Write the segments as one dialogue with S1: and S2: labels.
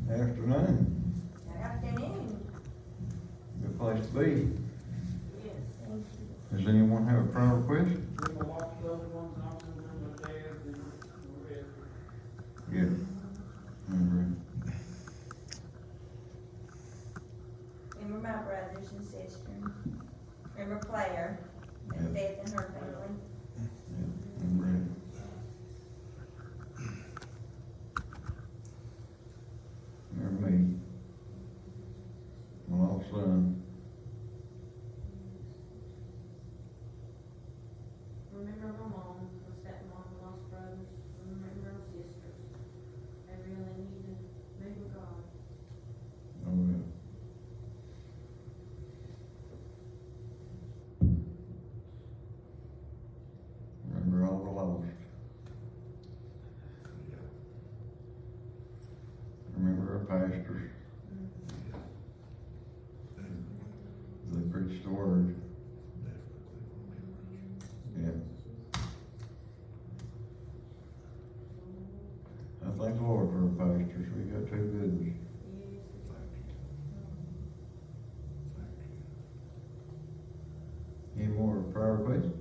S1: Afternoon.
S2: Afternoon.
S1: Good place to be.
S2: Yes, thank you.
S1: Does anyone have a prayer request? Yeah.
S2: Remember my brothers and sisters. Remember Claire and
S1: Yeah.
S2: Beth and her family.
S1: Yeah. I'm ready. Remember me. My lost son.
S3: Remember my mom, my stepmom, lost brothers, remember my sisters. They really need to be with God.
S1: Oh, yeah. Remember all the lost. Remember our pastors. They preached the word. Yeah. I thank the Lord for our pastors. We got two good ones. Any more prayer requests?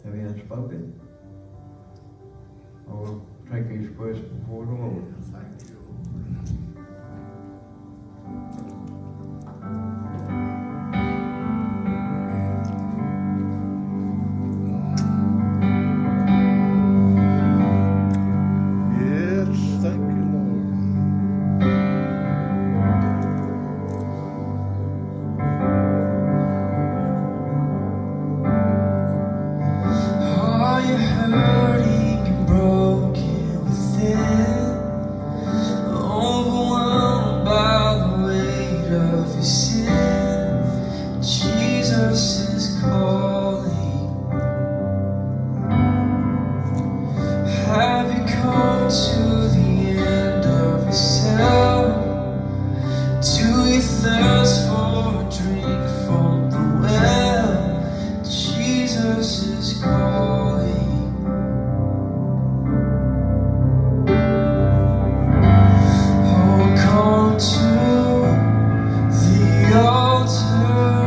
S1: Have you unspoken? Or take these requests before the Lord.
S4: Thank you. Yes, thank you, Lord.
S5: Are you hurting and broken within? Overwhelmed by the weight of your sin? Jesus is calling. Have you come to the end of yourself? Do you thirst for a drink from the well? Jesus is calling. Oh, come to the altar.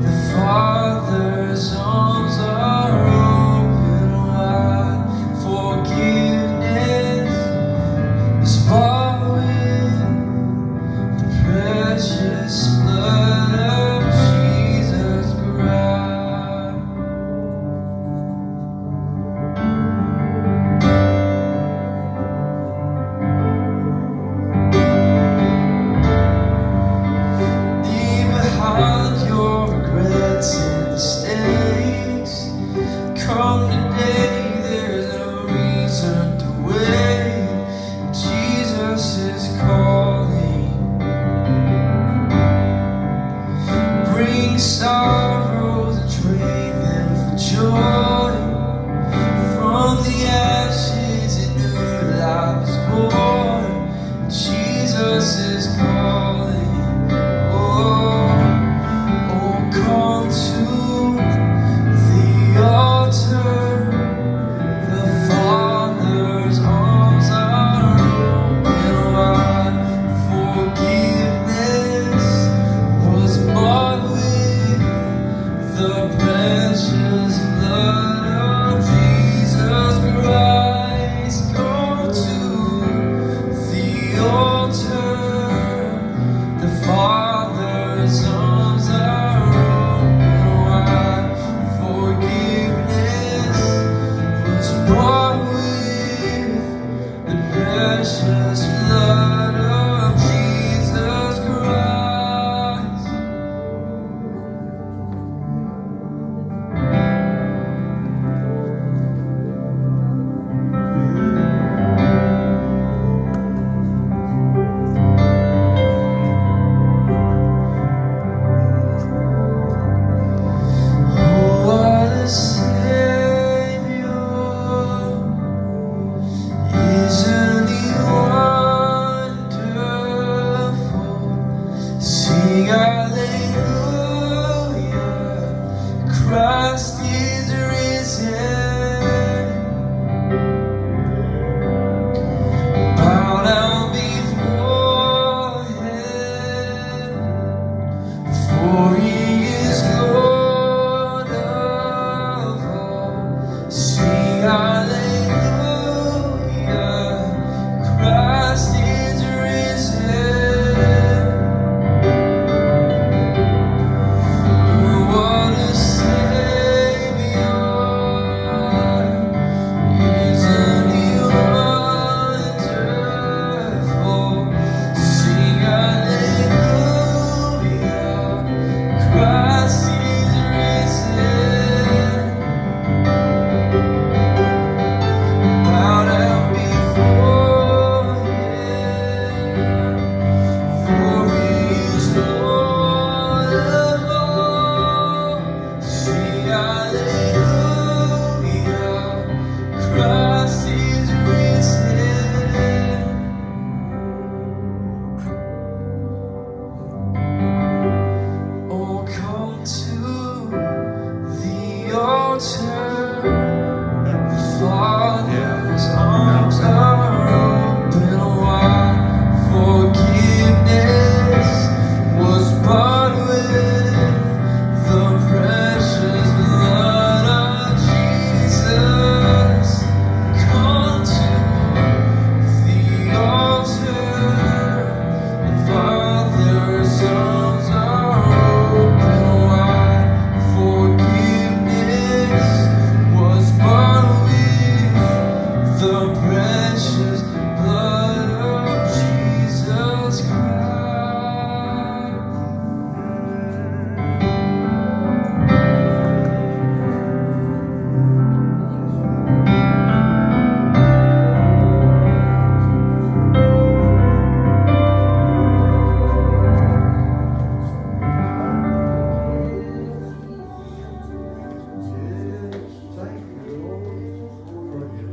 S5: The Father's arms are open wide. Forgiveness is bought with the precious blood of Jesus Christ. Leave behind your regrets and mistakes. Come today, there's no reason to wait. Jesus is calling. Bring sorrows and trade them for joy. From the ashes, a new life is born. Jesus is calling. Oh, oh, come to the altar.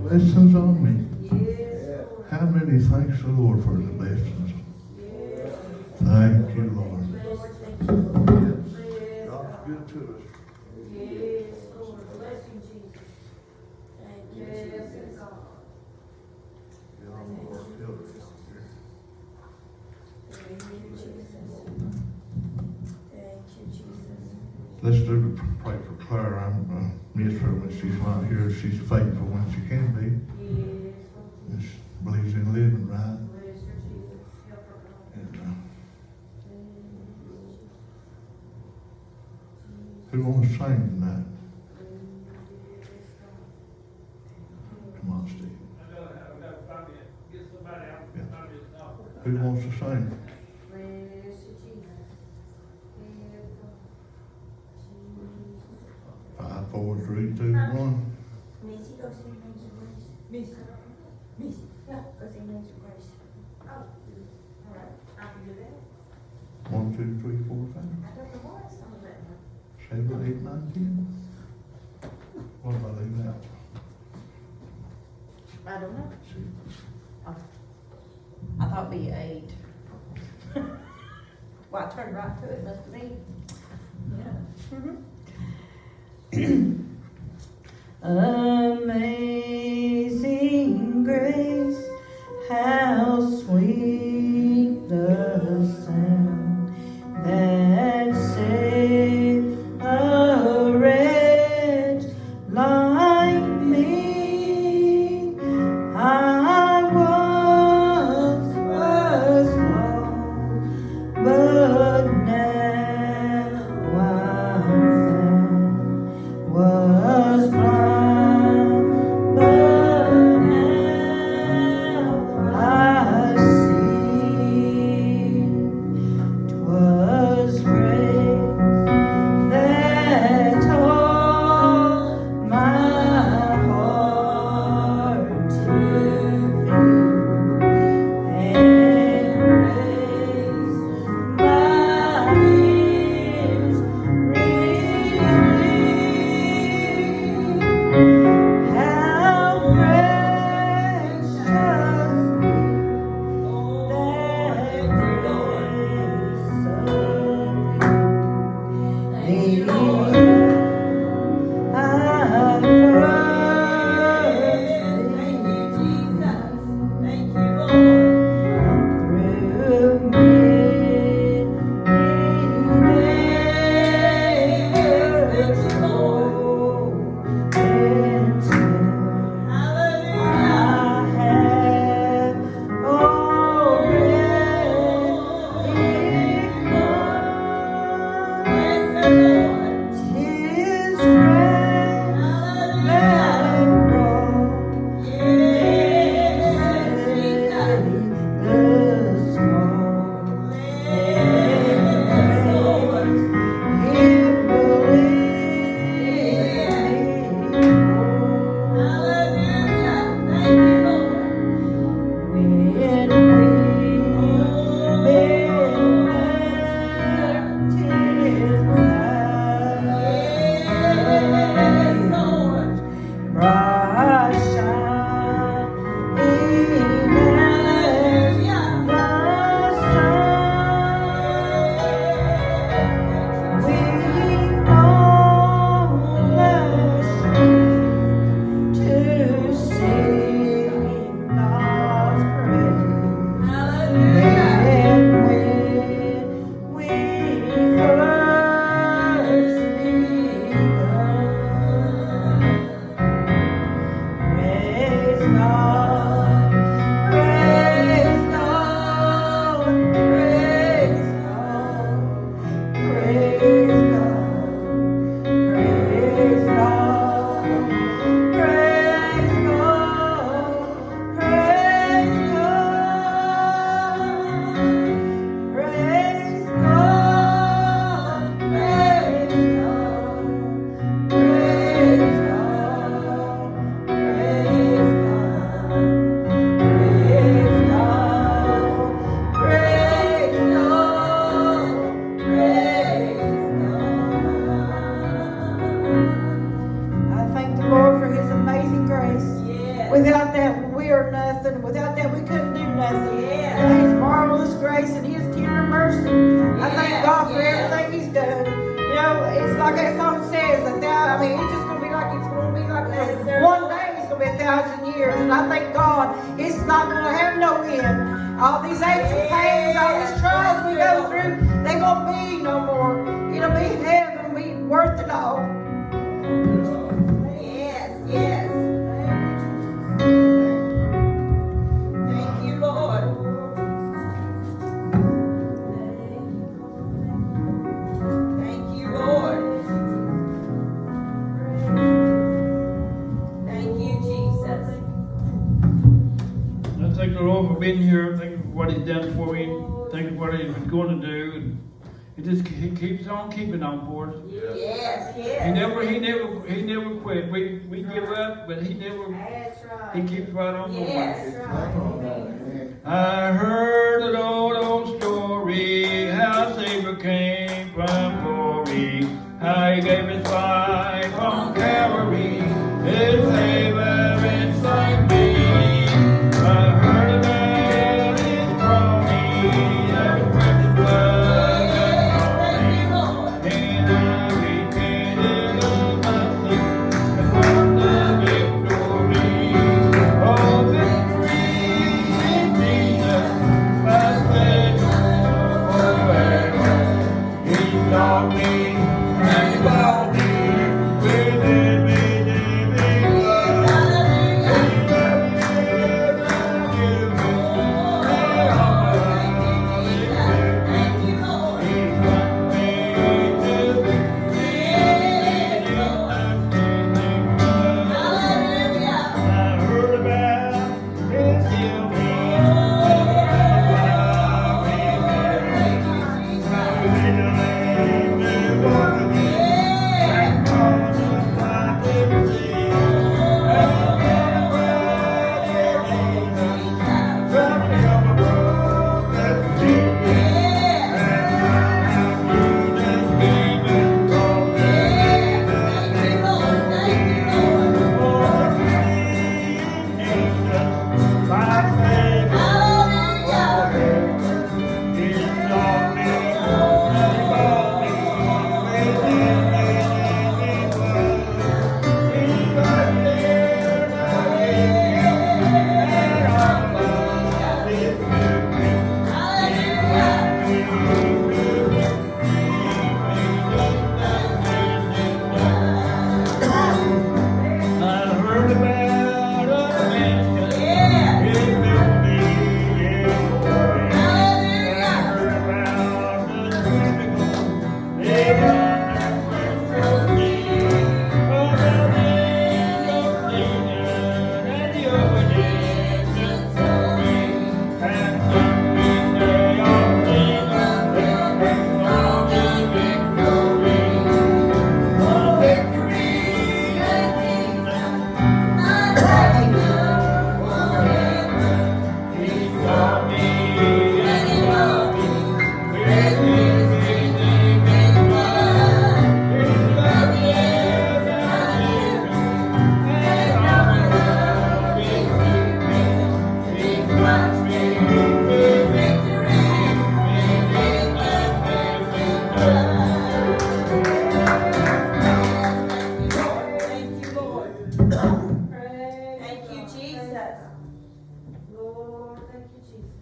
S4: blessings on me.
S3: Yes, Lord.
S4: How many thanks the Lord for the blessings?
S3: Yes.
S4: Thank you, Lord.
S3: Bless, thank you, Lord. Bless
S4: God's
S3: God.
S4: good to us.
S3: Yes, Lord. Bless you, Jesus. Thank you, Jesus.
S4: Get on the Lord's hill here.
S2: Thank you, Jesus. Thank you, Jesus.
S4: Let's do the pray for Claire. I'm miss her when she's not here. She's faithful when she can be.
S3: Yes, Lord.
S4: And she believes in living right.
S3: Bless her, Jesus. Help her, God.
S4: And
S3: Jesus.
S4: who wants to sing tonight?
S3: Yes, God.
S4: Come on, Steve.
S6: I gotta find it, get somebody out,
S4: Yeah.
S6: find this doctor.
S4: Who wants to sing?
S3: Bless you, Jesus. Help God. Jesus.
S4: 5, 4, 3, 2, 1.
S2: Missy, go sing Amazing Grace. Missy. Missy, yeah, go sing Amazing Grace. Oh, all right, I can do that.
S4: 1, 2, 3, 4, 5,
S2: I don't know why some of that.
S4: 7, 8, 9, 10. What if I leave out?
S7: I don't know.
S4: 6.
S7: I thought it'd be 8. Well, I turned right to it, must have been. Amazing grace, how sweet the sound that saved a wretch like me. I once was lost, but now I'm found. Was blind, but now I see. 'Twas grace that taught my heart to feel, and grace my fears relieved. How precious that grace appeared.
S3: Thank you, Lord.
S7: I first
S3: Thank you, Jesus. Thank you, Lord.
S7: through many
S3: Thank you, Lord.
S7: until
S3: Hallelujah.
S7: I have already won.
S3: Bless the Lord.
S7: His grace that brought
S3: Yes, Jesus.
S7: the small.
S3: Yes, Lord.
S7: It will lead me
S3: Hallelujah. Thank you, Lord.
S7: when we've
S3: Yes, Lord.
S7: bright shining as the sun. We on the street to sing God's praise.
S3: Hallelujah.
S7: And when we first begun, Without that, we are nothing. Without that, we couldn't do nothing.
S2: Yes.
S7: And His marvelous grace and His tender mercy. I thank God for everything He's done. You know, it's like that song says, it's just going to be like, it's going to be like one day, it's going to be 1,000 years. And I thank God, it's not going to have no end. All these aches and pains, all these trials we go through, they going to be no more. It'll be heaven, be worth it all.
S2: Yes, yes. Thank you, Lord. Thank you, Lord. Thank you, Jesus.
S6: I thank the Lord for being here. Thank you for what He's done for me. Thank you for what He's going to do. And He keeps on keeping on for us.
S2: Yes,
S6: He
S2: yes.
S6: never quit. We give up, but He never.
S2: That's right.
S6: He keeps right on going.
S2: Yes.
S6: I heard an old story, how Savior came from glory, how He gave His life on Calvary, His favor inside me. I heard about His crowning, of precious blood and and I repented of my sin and won the victory. Oh, victory in Jesus, my Savior forever. He taught me and bought me with His redeeming blood. He loved me and forgive me, and all my
S2: Thank you, Lord.
S6: He brought me to victory in the standing blood.
S2: Hallelujah.
S6: I heard about His healing,
S2: Thank you, Lord. Thank you, Jesus.
S3: Lord, thank you, Jesus.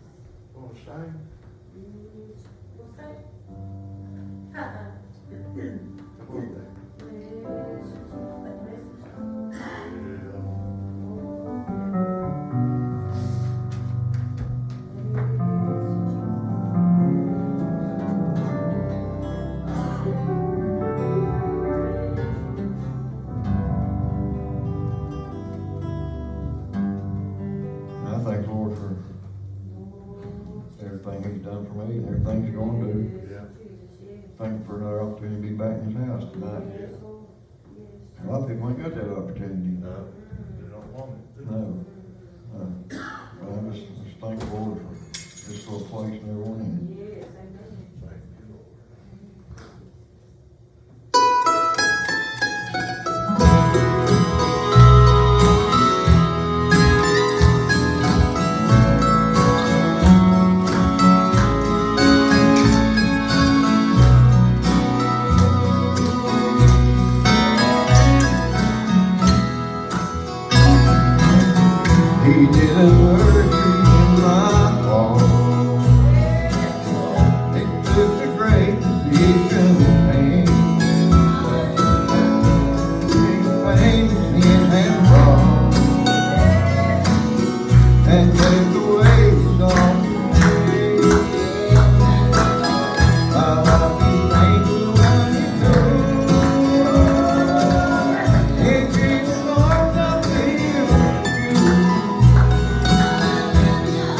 S4: Wanna sing?
S3: We'll say.
S4: Come on then.
S1: I thank the Lord for everything He's done for me and everything He's going to do. Thank you for another opportunity to be back in His house tonight. A lot of people ain't got that opportunity.
S4: No, they don't want it.
S1: No. But I'm just thankful Lord for this little place and everyone in it.
S3: Yes, amen.
S4: Thank you, Lord.
S1: He did a surgery in my heart. It took the great physician pain. Pain in and wrong. And take away the song. I'll be thankful when you go. In Jesus' arms I'll feel you.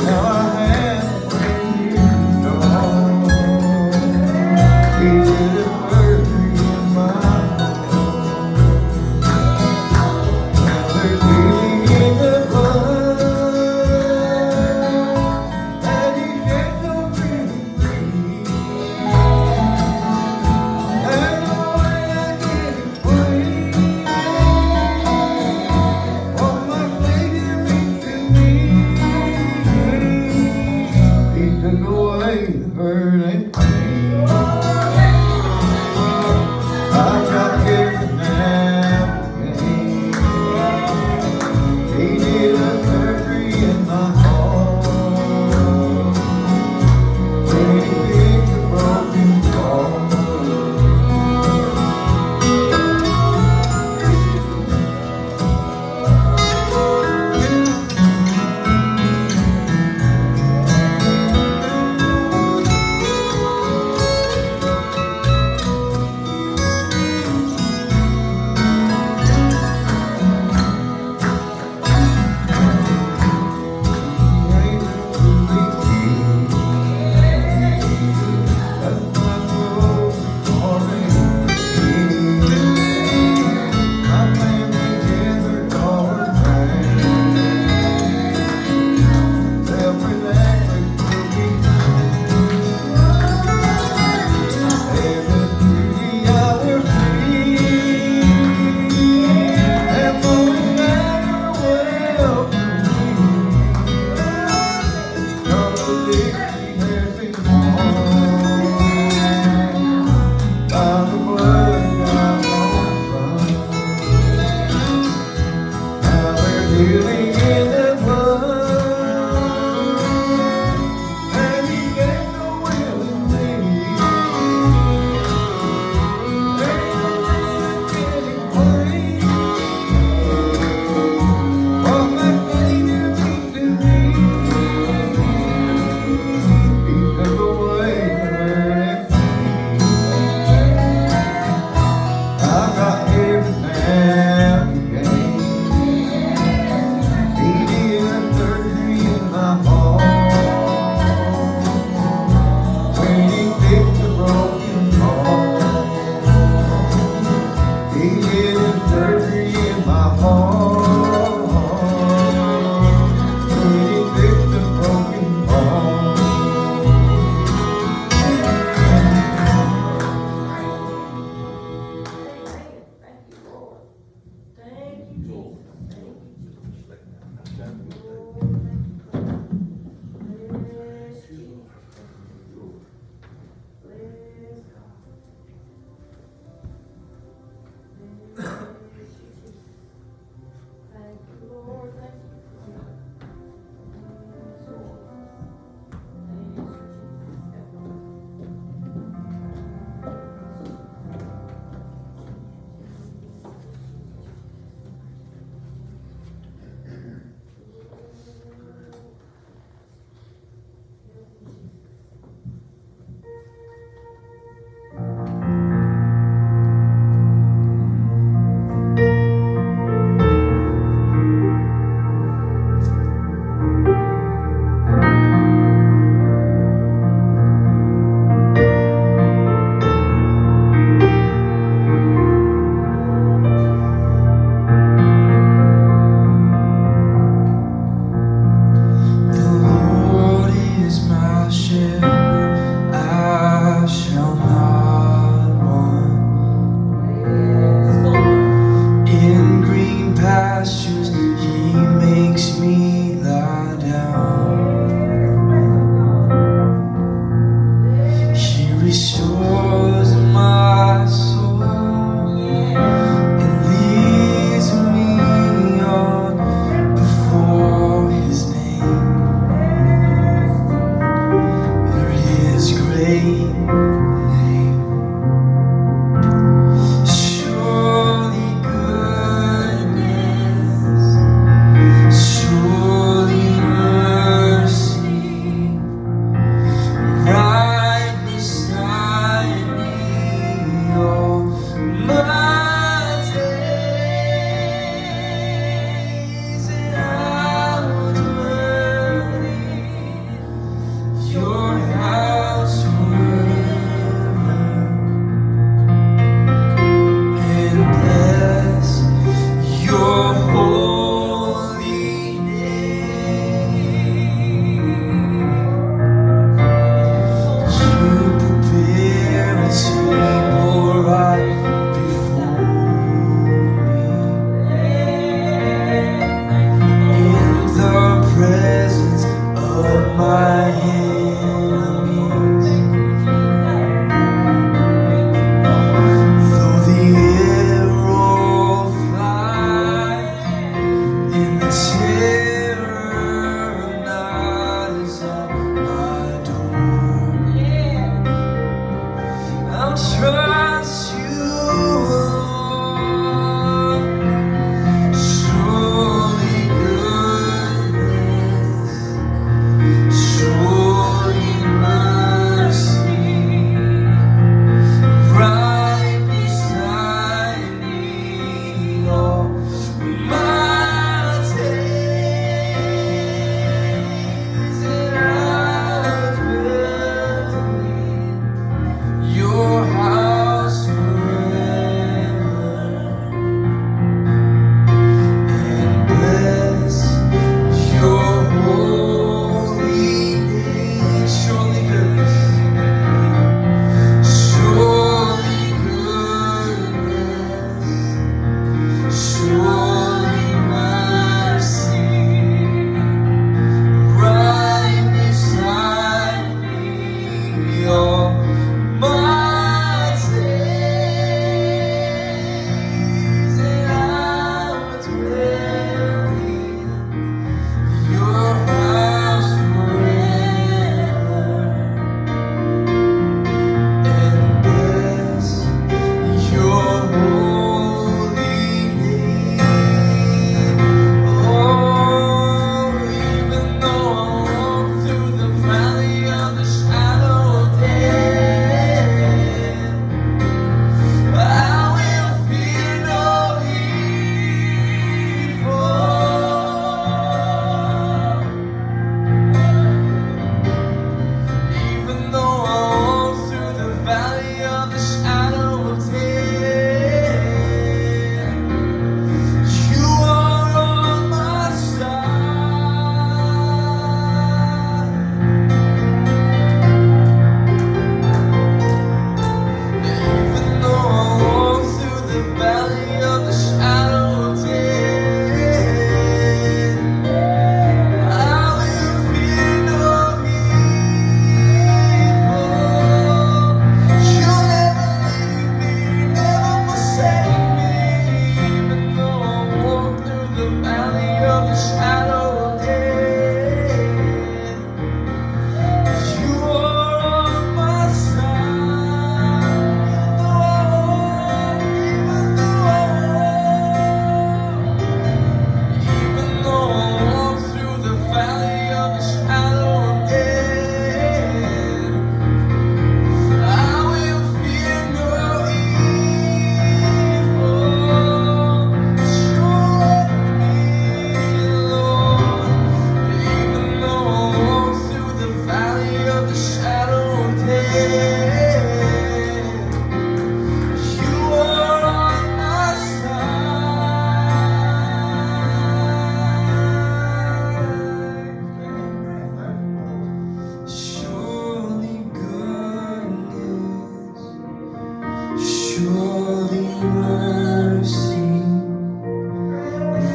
S1: Now I have a friend you know. He did a surgery in my heart. Now there's healing in the blood. And he shed so freely free. There's no way I can explain what my Savior means to me. He took away the hurt and pain. I've got everything now again. He did a surgery in my heart. When he fixed the broken heart. Healing in the blood, and he gave no willingly. There's no way I can explain what my Savior means to me. He took away the hurt and pain. I got everything now to gain.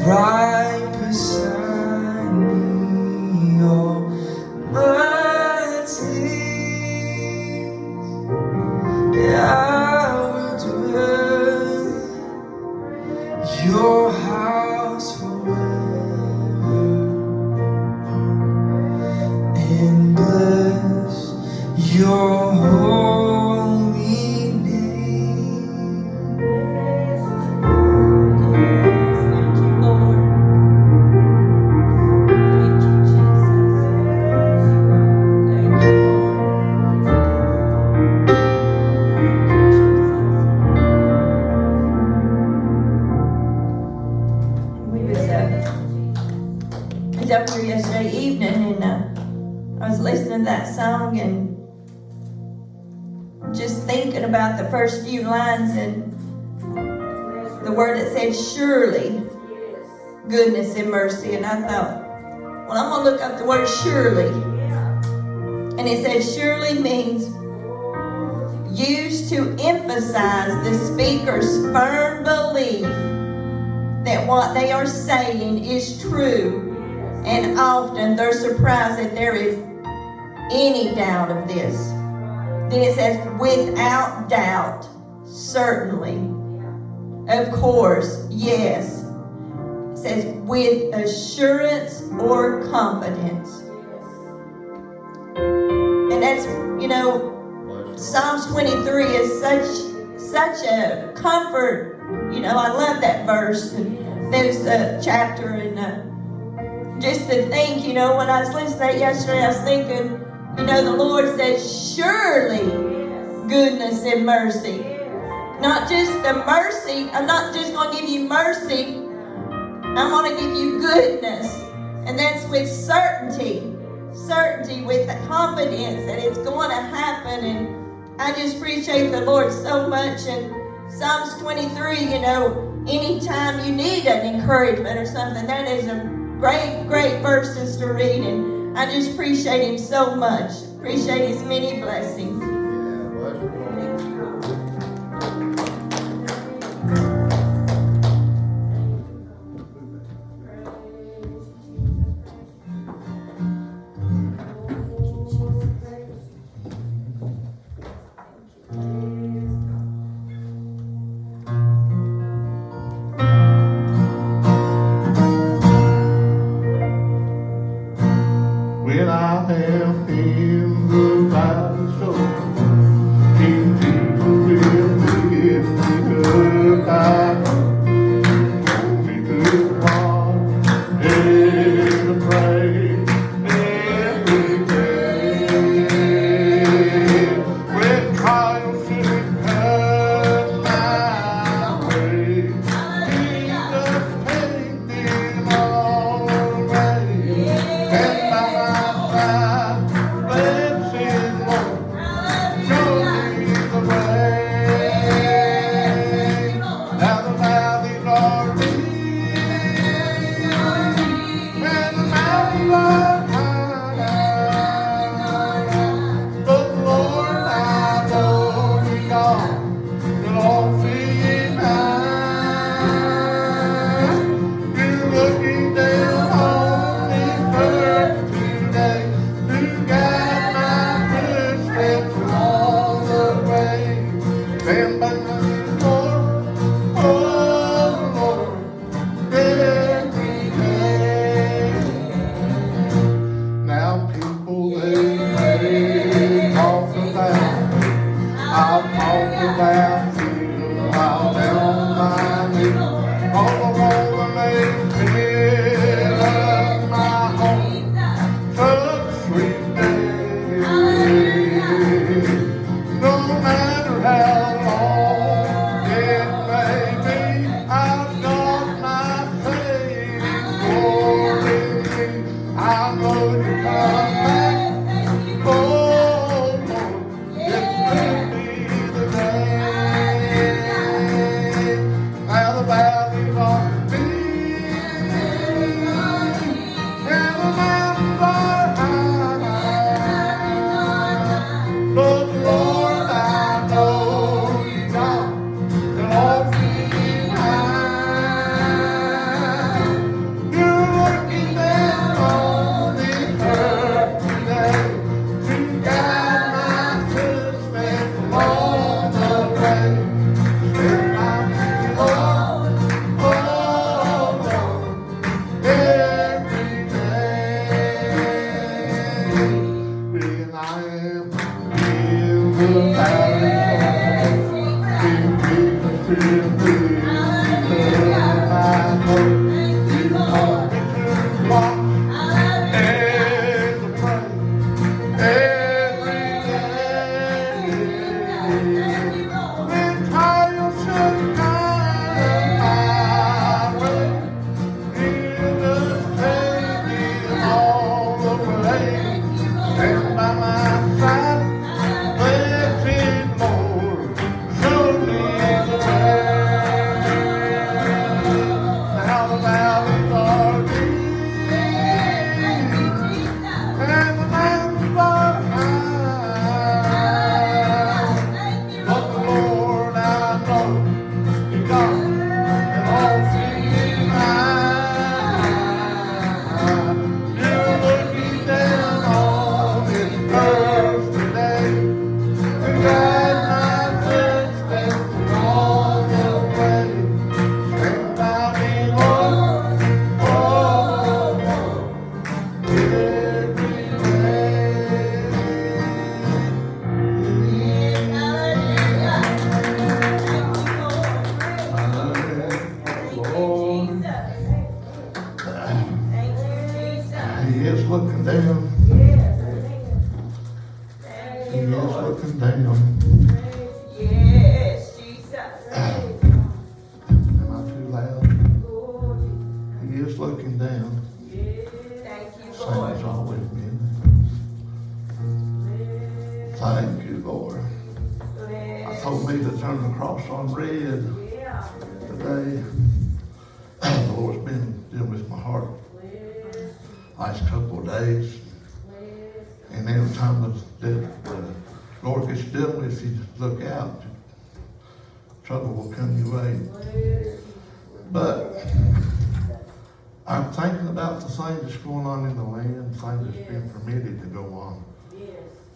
S5: right beside me all my days. I will dwell in your house forever and bless your holy name.
S2: Thank you, Lord. Thank you, Jesus. Thank you, Lord. Thank you, Jesus. I was up here yesterday evening and I was listening to that song and just thinking about the first few lines and the word that said surely goodness and mercy, and I thought, well, I'm gonna look up the word surely, and it says surely means used to emphasize the speaker's firm belief that what they are saying is true, and often they're surprised that there is any doubt of this. Then it says without doubt, certainly, of course, yes. It says with assurance or confidence. And that's, Psalms 23 is such a comfort. I love that verse. And there's a chapter and just to think, when I was listening to that yesterday, I was thinking, the Lord says, surely goodness and mercy. Not just the mercy. I'm not just going to give you mercy. I'm going to give you goodness. And that's with certainty. Certainty, with the confidence that it's going to happen. And I just appreciate the Lord so much. And Psalms 23, anytime you need an encouragement or something, that is a great, great verses to read. And I just appreciate Him so much. Appreciate His many blessings.
S4: When I am in the valley, so King Jesus will lift me up. I hold me to the cross and pray every day. When trials should come my way, Jesus take them all away. And by my side, He is looking down.
S7: Yes, amen.
S4: He is looking down.
S2: Yes, Jesus.
S4: Am I too loud? He is looking down.
S2: Thank you,
S4: Same
S2: Lord.
S4: as always been. Thank you, Lord. I told me to turn the cross on red today. The Lord's been dealing with my heart last couple of days. And every time the Lord gets dealing with you, look out. Trouble will come your way. But I'm thinking about the things that's going on in the land, things that's been permitted to go on.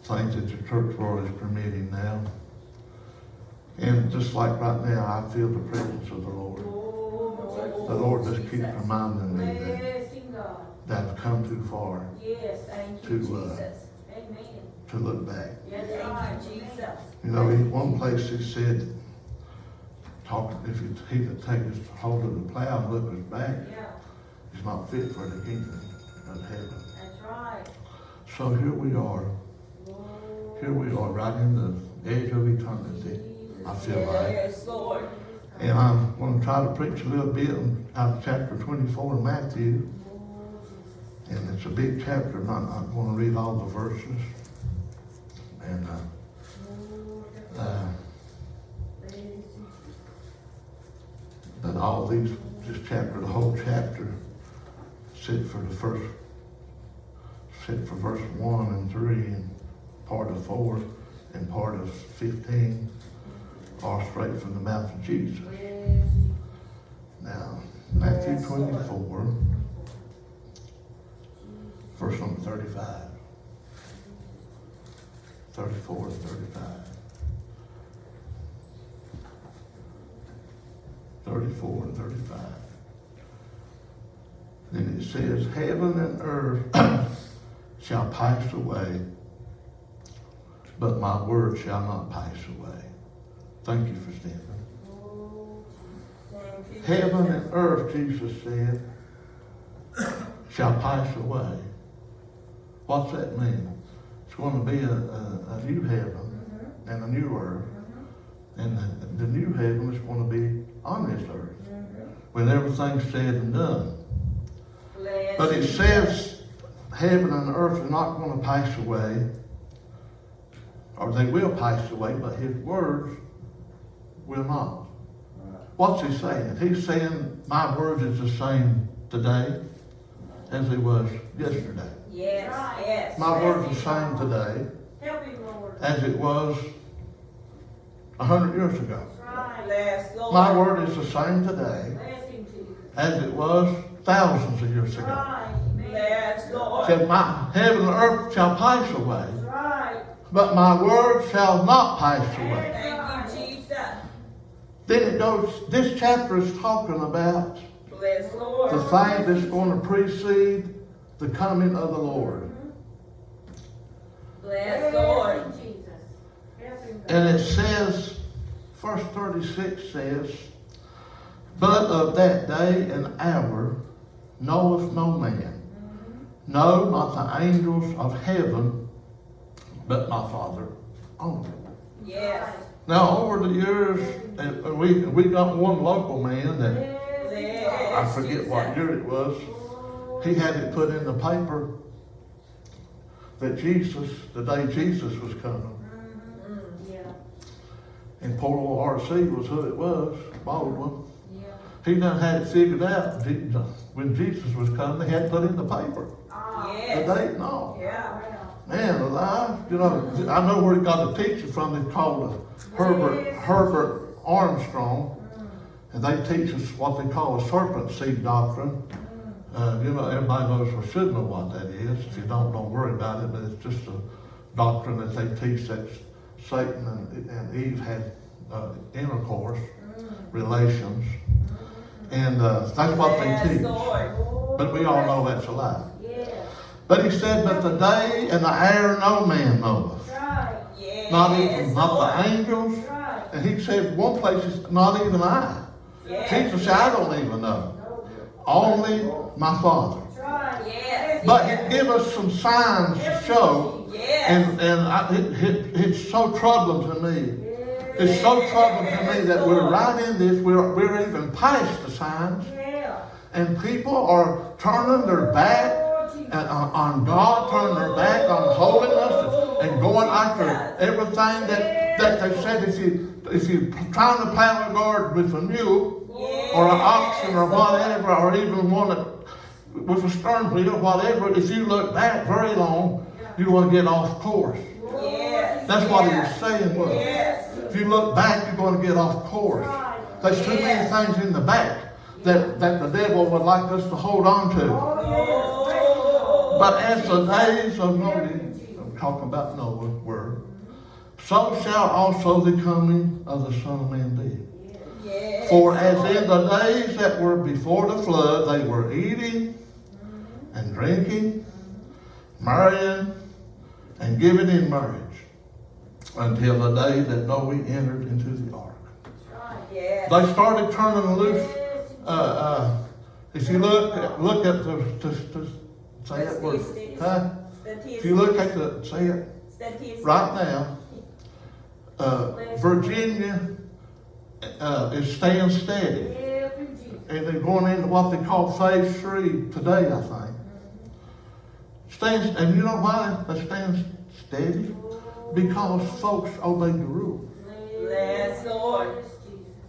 S4: Things that the church world is permitting now. And just like right now, I feel the presence of the Lord. The Lord just keeps reminding me that I've come too far
S2: Yes, thank
S4: To,
S2: you, Jesus. Amen.
S4: to look back.
S2: Yes, thank you, Jesus.
S4: You know, in one place he said, if he that taketh hold of the plow and looketh back,
S2: Yeah,
S4: is not fit for the kingdom of heaven.
S2: that's right.
S4: So here we are. Here we are, right in the edge of eternity, I feel like.
S2: Yes, Lord.
S4: And I'm going to try to preach a little bit out of chapter 24 in Matthew. And it's a big chapter. I'm not going to read all the verses. And but all these, this chapter, the whole chapter, sit for verse 1 and 3 and part of 4 and part of 15 are straight from the mouth of Jesus. Now, Matthew 24, verse number 35. 34 and 35. 34 and 35. Then it says, heaven and earth shall pass away, but my word shall not pass away. Thank you for standing. Heaven and earth, Jesus said, shall pass away. What's that mean? It's going to be a new heaven and a new earth. And the new heaven is going to be on this earth when everything's said and done. But it says heaven and earth are not going to pass away, or they will pass away, but his words will not. What's he saying? He's saying my word is the same today as it was yesterday.
S2: Yes, yes.
S4: My word is the same today
S7: Help him, Lord.
S4: as it was 100 years ago.
S2: Bless, Lord.
S4: My word is the same today
S7: Bless him, Jesus.
S4: as it was thousands of years ago.
S7: Right.
S2: Bless, Lord.
S4: Said, my heaven and earth shall pass away,
S7: Right.
S4: but my word shall not pass away.
S2: Thank you, Jesus.
S4: Then it goes, this chapter is talking about
S2: Bless, Lord.
S4: the thing that's going to precede the coming of the Lord.
S2: Bless, Lord.
S7: Help him, Jesus. Help him, God.
S4: And it says, verse 36 says, but of that day and hour knoweth no man, no, not the angels of heaven, but my Father only.
S2: Yes.
S4: Now, over the years, we got one local man that, I forget what year it was, he had it put in the paper that Jesus, the day Jesus was coming.
S7: Yeah.
S4: And poor old R.C. was who it was, Baldwin.
S7: Yeah.
S4: He done had it figured out. When Jesus was coming, they had to put in the paper the
S2: Yes.
S4: date and all.
S2: Yeah.
S4: Man alive, you know, I know where he got a teacher from. They called Herbert Armstrong, and they teach us what they call a serpent seed doctrine. You know, everybody knows or should know what that is. If you don't worry about it. But it's just a doctrine that they teach that Satan and Eve had intercourse, relations, and that's what they
S2: Bless,
S4: teach.
S2: Lord.
S4: But we all know that's a lie.
S7: Yeah.
S4: But he said, but the day and the hour no man knoweth.
S7: Right.
S2: Yes.
S4: Not even, not
S2: Lord.
S4: the angels.
S7: Right.
S4: And he said, one place is not even I.
S2: Yes.
S4: Jesus said, I don't even know. Only my Father.
S7: Right.
S2: Yes.
S4: But He give us some signs to show, and it's so troubling to me. It's so troubling to me that we're right in this. We're even past the signs, and people are turning their back on God, turning their back on holiness, and going after everything that they said. If you trying to plow a garden with a mule or an oxen or whatever, or even one with a stern wheel, whatever, if you look back very long, you will get off course. That's what he was saying was. If you look back, you're going to get off course. There's too many things in the back that the devil would like us to hold on to. But as the days of Noah, I'm talking about Noah's word, so shall also the coming of the Son of Man be. For as in the days that were before the flood, they were eating and drinking, marrying, and giving in marriage, until the day that Noah entered into the ark. They started turning loose. If you look at the say it word, huh? If you look at the say it right now, Virginia is staying steady, and they're going into what they call phase 3 today, I think. And you know why they stand steady? Because folks obey the rules.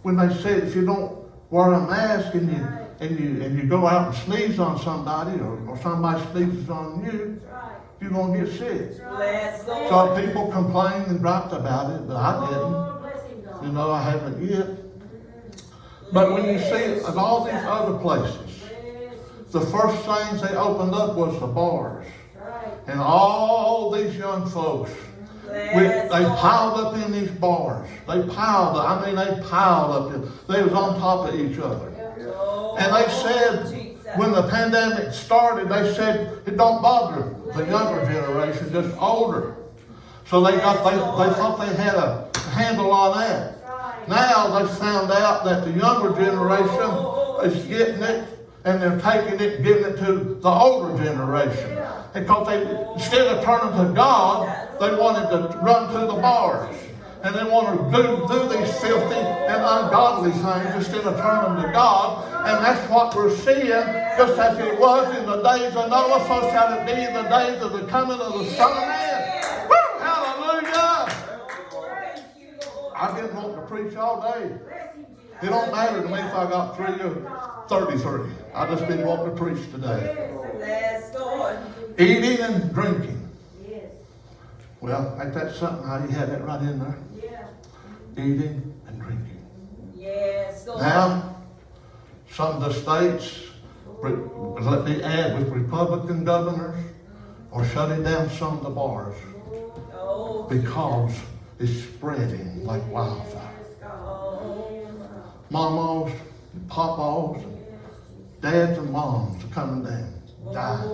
S4: When they said if you don't wear a mask and you go out and sneeze on somebody, or somebody sneezes on you, you're going to get sick. So people complained and dropped about it, but I didn't. You know, I haven't yet. But when you see it in all these other places, the first things they opened up was the bars. And all these young folks, they piled up in these bars. They piled up. They piled up. They was on top of each other. And they said, when the pandemic started, they said it don't bother the younger generation, just older. So they thought they had a handle on that. Now they found out that the younger generation is getting it, and they're taking it and giving it to the older generation. Because instead of turning to God, they wanted to run to the bars. And they want to do these filthy and ungodly things instead of turning to God. And that's what we're seeing, just as it was in the days of Noah, so shall it be in the days of the coming of the Son of Man. Woo! Hallelujah! I've been wanting to preach all day. It don't matter to me if I got 3 or 33. I've just been wanting to preach today. Eating and drinking. Well, ain't that something how you had that right in there? Eating and drinking. Now, some of the states, let me add, with Republican governors, are shutting down some of the bars because it's spreading like wildfire. Mamas, papas, dads and moms are coming down, dying.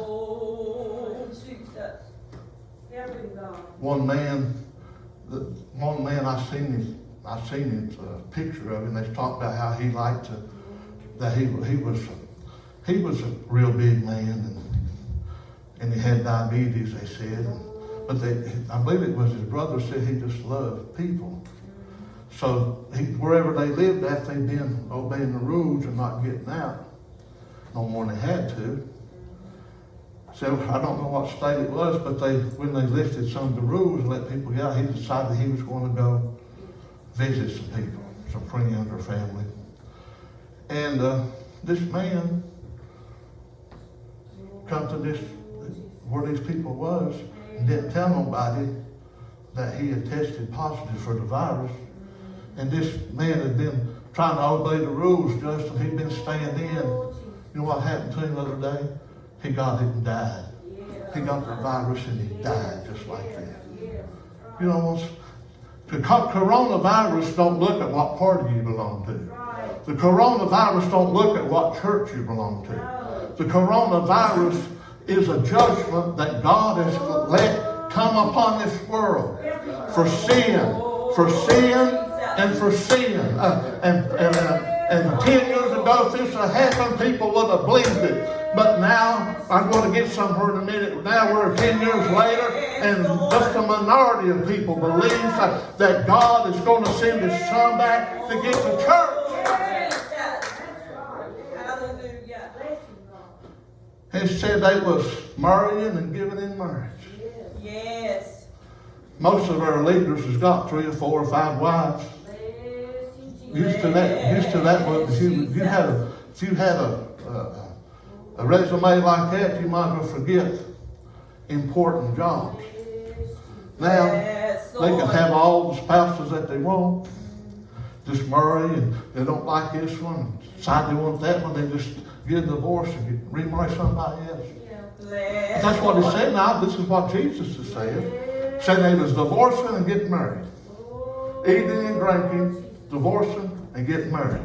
S4: One man I seen his picture of him. They talked about how he liked to, that he was a real big man, and he had diabetes, they said. But I believe it was his brother said he just loved people. So wherever they lived at, they'd been obeying the rules and not getting out no more than they had to. So I don't know what state it was, but when they lifted some of the rules and let people get out, he decided he was going to go visit some people, some friends or family. And this man come to where these people was, and didn't tell nobody that he had tested positive for the virus. And this man had been trying to obey the rules, Justin. He'd been staying in. You know what happened to him the other day? He got it and died. He got the virus and he died just like that. You know, the coronavirus don't look at what party you belong to. The coronavirus don't look at what church you belong to. The coronavirus is a judgment that God has let come upon this world for sin, and for sin. And 10 years ago, if this had happened, people would have believed it. But now, I'm going to get somewhere in a minute. Now we're 10 years later, and just a minority of people believe that God is going to send His Son back to get the church. It said they was marrying and giving in marriage.
S2: Yes.
S4: Most of our leaders has got 3 or 4 or 5 wives. Used to that was if you had a resume like that, you might as well forget important jobs. Now they can have all the spouses that they want. Just marry, and they don't like this one, decide they want that one, they just get a divorce and remarry somebody else. That's what he said now. This is what Jesus is saying. Said they was divorcing and getting married. Eating and drinking, divorcing and getting married.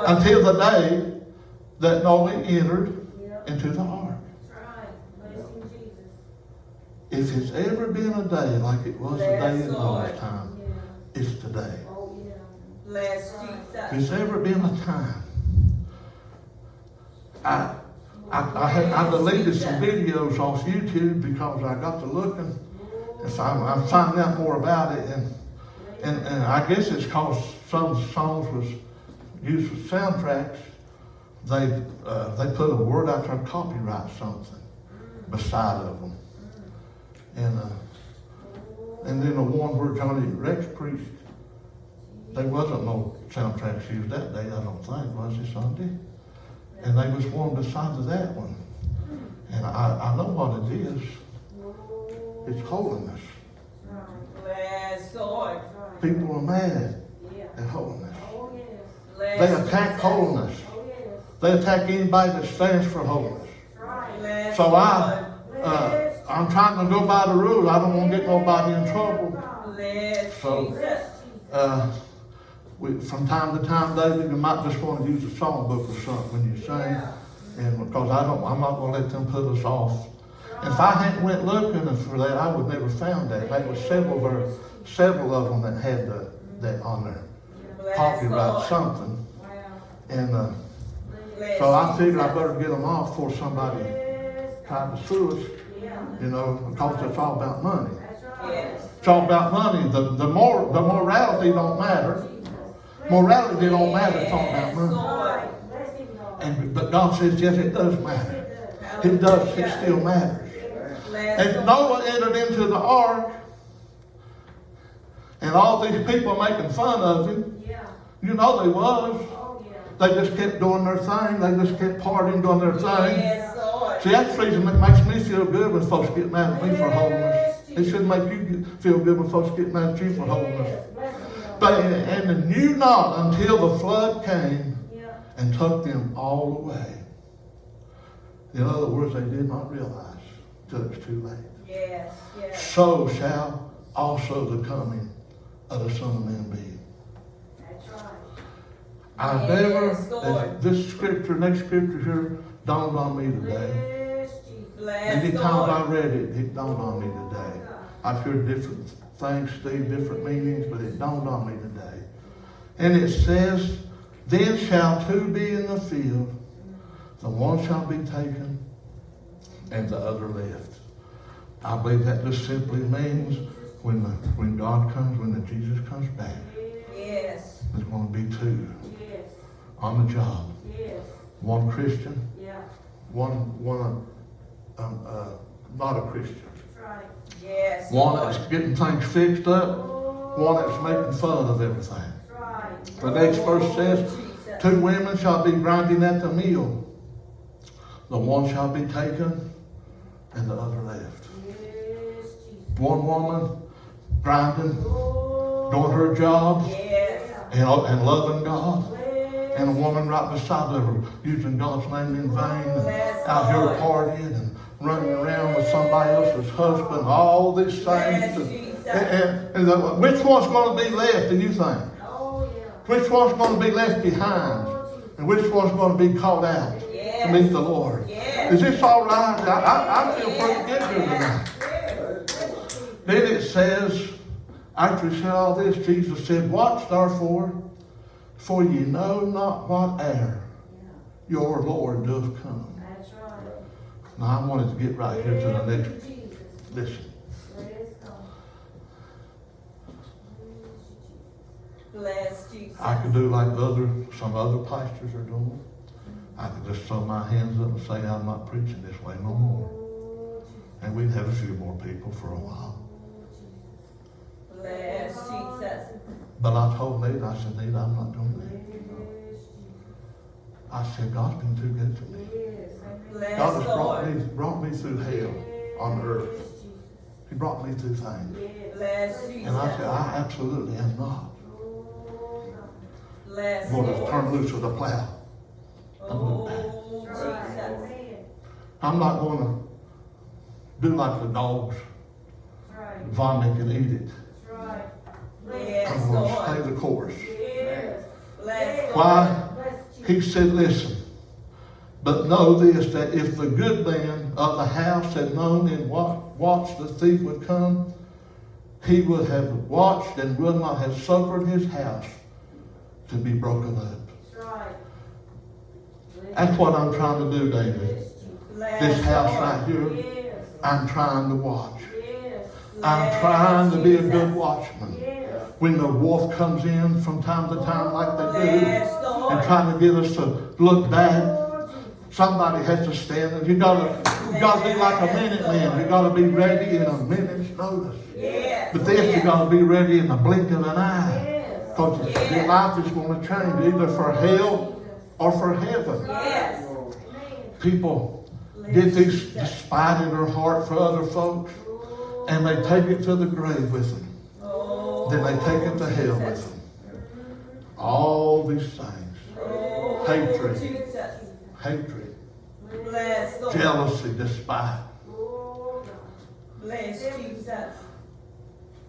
S4: Until the day that Noah entered into the ark. If it's ever been a day like it was a day in Noah's time, it's today. If it's ever been a time. I deleted some videos off YouTube because I got to looking, and I'm finding out more about it, and I guess it's because some of the songs was used with soundtracks. They put a word out there, copyright something beside of them, and then the one where Johnny Rex preached. There wasn't no soundtracks used that day, I don't think, was it Sunday? And they was one beside of that one. And I know what it is. It's holiness. People are mad at holiness. They attack holiness. They attack anybody that stands for holiness. So I'm trying to go by the rules. I don't want to get nobody in trouble. So from time to time, David, you might just want to use a songbook or something when you sing, and because I'm not going to let them put us off. And if I hadn't went looking for that, I would never found that. There was several of them that had that on there, copyright something, and so I figured I better get them off before somebody tried to sue us, because it's all about money. It's all about money. The morality don't matter. Morality don't matter, it's all about money. But God says, yes, it does matter. It does, it still matters. And Noah entered into the ark, and all these people making fun of him. You know they was. They just kept doing their thing. They just kept partying, doing their thing. See, that's the reason it makes me feel good when folks get mad at me for holiness. It should make you feel good when folks get mad at you for holiness. And knew not until the flood came and took them all away. In other words, they did not realize till it was too late. So shall also the coming of the Son of Man be. I never, this scripture, next scripture here, dawned on me today. Many times I read it, it dawned on me today. I've heard different things, Steve, different meanings, but it dawned on me today. And it says, then shall two be in the field, the one shall be taken, and the other left. I believe that just simply means when God comes, when Jesus comes back, there's going to be two on the job. One Christian, one not a Christian. One that's getting things fixed up, one that's making fun of everything. The next verse says, two women shall be grinding at the mill. The one shall be taken, and the other left. One woman grinding, doing her job, and loving God. And a woman right beside her using God's name in vain, and out here partying and running around with somebody else's husband, all these things. And which one's going to be left, do you think? Which one's going to be left behind? And which one's going to be called out to meet the Lord? Is this all right? I feel pretty good here tonight. Then it says, after he said all this, Jesus said, watch therefore, for ye know not what hour your Lord doth come. Now I wanted to get right here to the next. Listen.
S2: Bless Jesus.
S4: I could do like some other pastors are doing. I could just throw my hands up and say, I'm not preaching this way no more. And we'd have a few more people for a while.
S2: Bless Jesus.
S4: But I told Nate, I said, Nate, I'm not doing that. I said, God's been too good to me.
S2: Bless
S4: God has
S2: Lord.
S4: brought me through hell on earth. He brought me through things.
S2: Bless Jesus.
S4: And I said, I absolutely am not
S2: Bless
S4: going to
S2: Lord.
S4: turn loose with a plow.
S2: Oh, Jesus.
S4: I'm not going to do like the dogs, vomit and eat it.
S2: Yes,
S4: I'm going to stay
S2: Lord.
S4: the course.
S2: Bless Lord.
S4: Why? He said, listen, but know this, that if the good man of the house had known and watched the thief would come, he would have watched and would not have suffered his house to be broken up. That's what I'm trying to do, David.
S2: Bless
S4: This house
S2: Lord.
S4: right here, I'm trying to watch. I'm trying to be a good watchman. When the wolf comes in from time to time like they do,
S2: Bless Lord.
S4: and trying to get us to look bad, somebody has to stand and you gotta be like a minute man. You gotta be ready in a minute's notice.
S2: Yes.
S4: But this, you gotta be ready in the blink of an eye. Because your life is going to change either for hell or for heaven.
S2: Yes.
S4: People get this despite in their heart for other folks, and they take it to the grave with them. Then they take it to hell with them. All these things. Hatred. Hatred.
S2: Bless Lord.
S4: Jealousy, despite.
S2: Bless Jesus.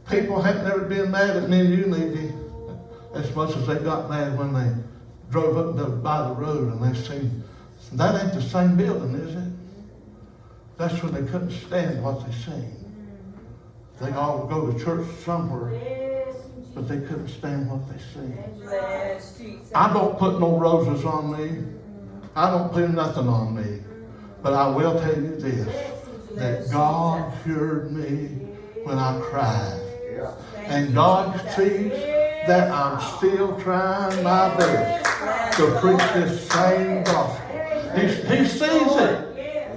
S4: People have never been mad at me and you, Nikki, as much as they got mad when they drove up by the road and they seen, that ain't the same building, is it? That's when they couldn't stand what they seen. They all go to church somewhere, but they couldn't stand what they seen.
S2: Bless Jesus.
S4: I don't put no roses on me. I don't put nothing on me. But I will tell you this, that God cured me when I cried. And God sees that I'm still trying my best to preach this same gospel. He sees it.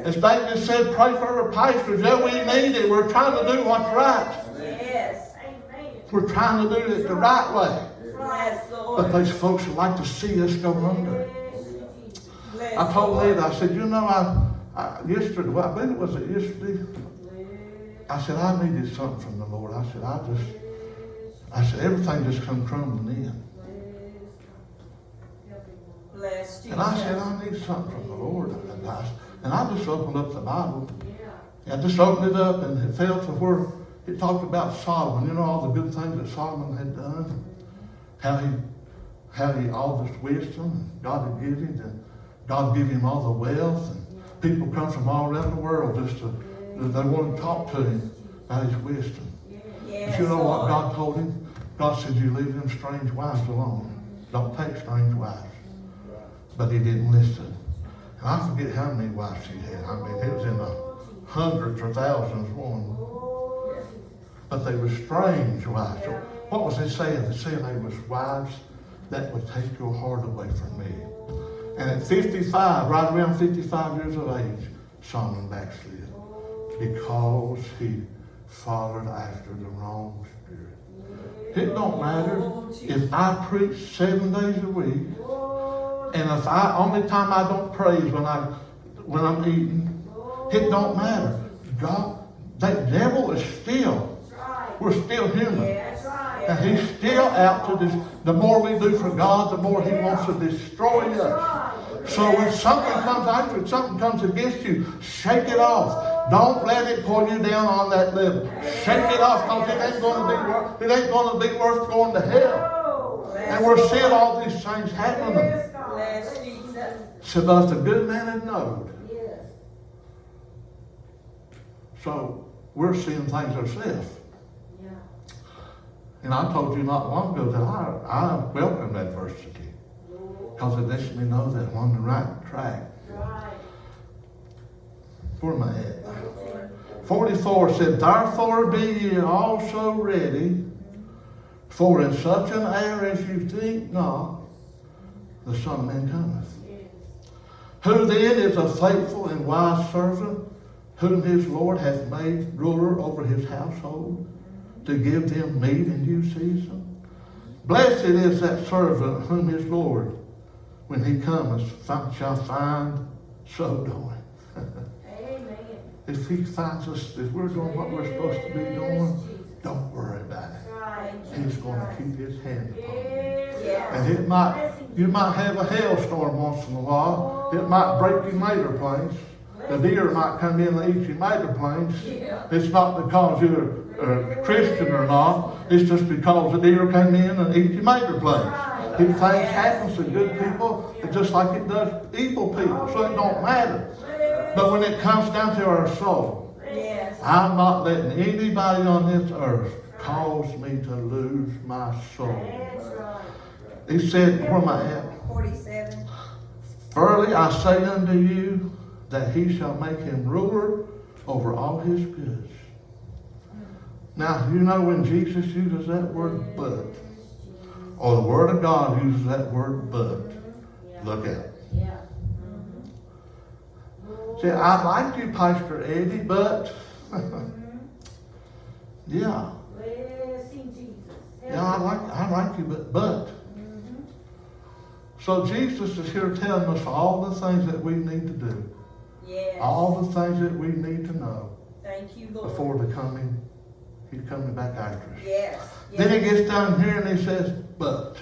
S4: As David said, pray for our pastors. Yeah, we need it. We're trying to do what's right.
S2: Yes.
S4: We're trying to do it the right way.
S2: Bless
S4: But
S2: Lord.
S4: those folks would like to see us go under.
S2: Bless
S4: I told
S2: Lord.
S4: Nate, I said, you know, yesterday, well, I believe it was yesterday. I said, I needed something from the Lord. I said, everything just come crumbling in.
S2: Bless Jesus.
S4: And I said, I need something from the Lord. And I just opened up the Bible. And I just opened it up and it fell to where it talked about Solomon. You know, all the good things that Solomon had done. How he all this wisdom God had given him. And God gave him all the wealth. And people come from all around the world just they want to talk to him about his wisdom.
S2: Yes,
S4: But you know what
S2: Lord.
S4: God told him? God said, you leave them strange wives alone. Don't take strange wives. But he didn't listen. And I forget how many wives he had. I mean, it was in the hundreds or thousands one. But they were strange wives. So what was he saying? He's saying they was wives that would take your heart away from me. And at 55, right around 55 years of age, Solomon backslid. Because he followed after the wrong spirit. It don't matter if I preach 7 days a week, and if only time I don't praise when I'm eating, it don't matter. God, that devil is still, we're still human. And he's still out to this. The more we do for God, the more he wants to destroy us. So when something comes after you, something comes against you, shake it off. Don't let it pull you down on that level. Shake it off, because it ain't going to be worth going to hell. And we're seeing all these things happening.
S2: Bless Jesus.
S4: So but if the good man had known. So we're seeing things ourselves. And I told you not long ago that I welcome adversity. Because it lets me know that I'm on the right track. Where am I at? 44 said, therefore be ye also ready, for in such an hour as you think not, the Son of Man cometh. Who then is a faithful and wise servant, whom his Lord hath made ruler over his household, to give them meat in due season? Blessed is that servant whom his Lord, when he cometh, shall find so doing. If he finds us, if we're doing what we're supposed to be doing, don't worry about it. He's going to keep his hand upon you. And you might have a hailstorm once in a while. It might break your mater planes. The deer might come in and eat your mater planes. It's not because you're a Christian or not. It's just because the deer came in and eat your mater planes. Things happen to good people just like it does evil people. So it don't matter. But when it comes down to our soul, I'm not letting anybody on this earth cause me to lose my soul. He said, where am I at?
S2: 47.
S4: Verily I say unto you, that he shall make him ruler over all his goods. Now, you know when Jesus uses that word but, or the Word of God uses that word but, look out. See, I like you, Pastor Eddie, but, yeah. Yeah, I like you, but. So Jesus is here telling us all the things that we need to do. All the things that we need to know.
S2: Thank you, Lord.
S4: Before he's coming back after us.
S2: Then
S4: he gets down here and he says, but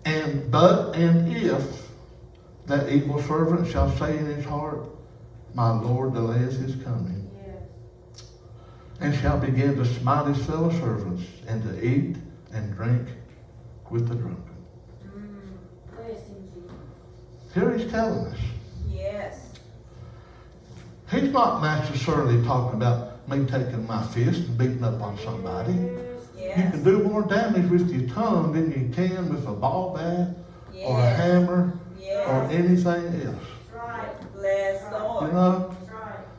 S4: if that evil servant shall say in his heart, my Lord delayeth his coming, and shall begin to smite his fellow servants, and to eat and drink with the drunken. Here he's telling us. He's not necessarily talking about me taking my fist and beating up on somebody. You can do more damage with your tongue than you can with a ball bat or a hammer or anything else. You know,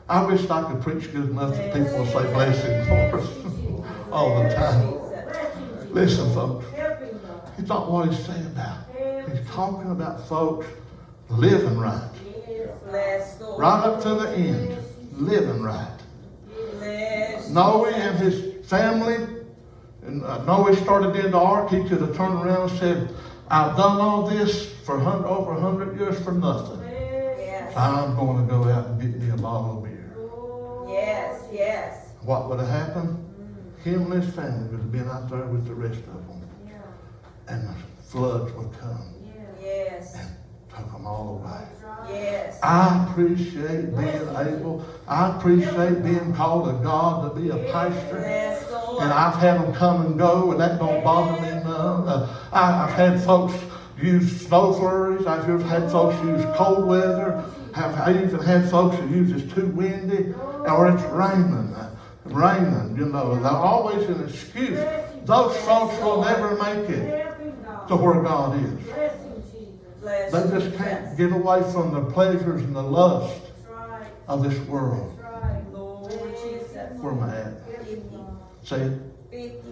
S4: I wish I could preach good enough that people will say blessing for us all the time. Listen, folks, it's not what he's saying about. He's talking about folks living right. Right up to the end, living right. Noah and his family, and Noah started in the ark. He could have turned around and said, I've done all this for over 100 years for nothing. I'm going to go out and get me a bottle of beer. What would have happened? Him and his family would have been out there with the rest of them. And the floods would come. And took them all away. I appreciate being called of God to be a pastor. And I've had them come and go, and that don't bother me none. I've had folks use snow flurries. I've had folks use cold weather. I even had folks who use it's too windy, or it's raining, you know. They're always an excuse. Those folks will never make it to where God is. They just can't get away from the pleasures and the lust of this world. Where am I at? Say it.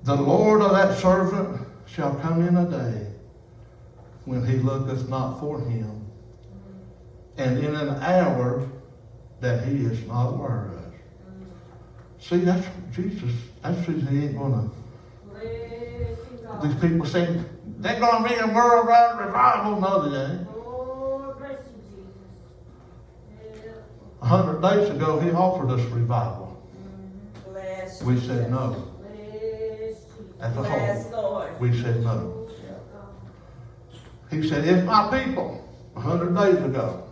S4: The Lord of that servant shall come in a day when he looketh not for him, and in an hour that he is not aware of. See, that's Jesus. That's the reason he ain't gonna. These people saying they're gonna be a worldwide revival. No, they ain't. 100 days ago, he offered us revival. We said no. As a whole, we said no. He said, if my people, 100 days ago,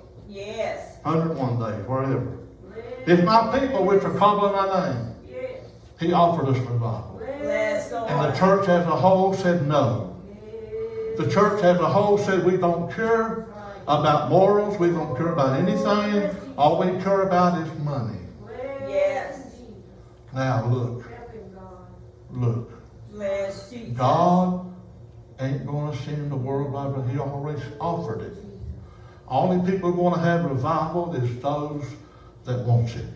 S4: 101 days, wherever, if my people which are called by my name, he offered us revival. And the church as a whole said no. The church as a whole said we don't care about morals, we don't care about anything, all we care about is money. Now look. God ain't going to send the world revival. He already offered it. Only people who are going to have revival is those that wants it,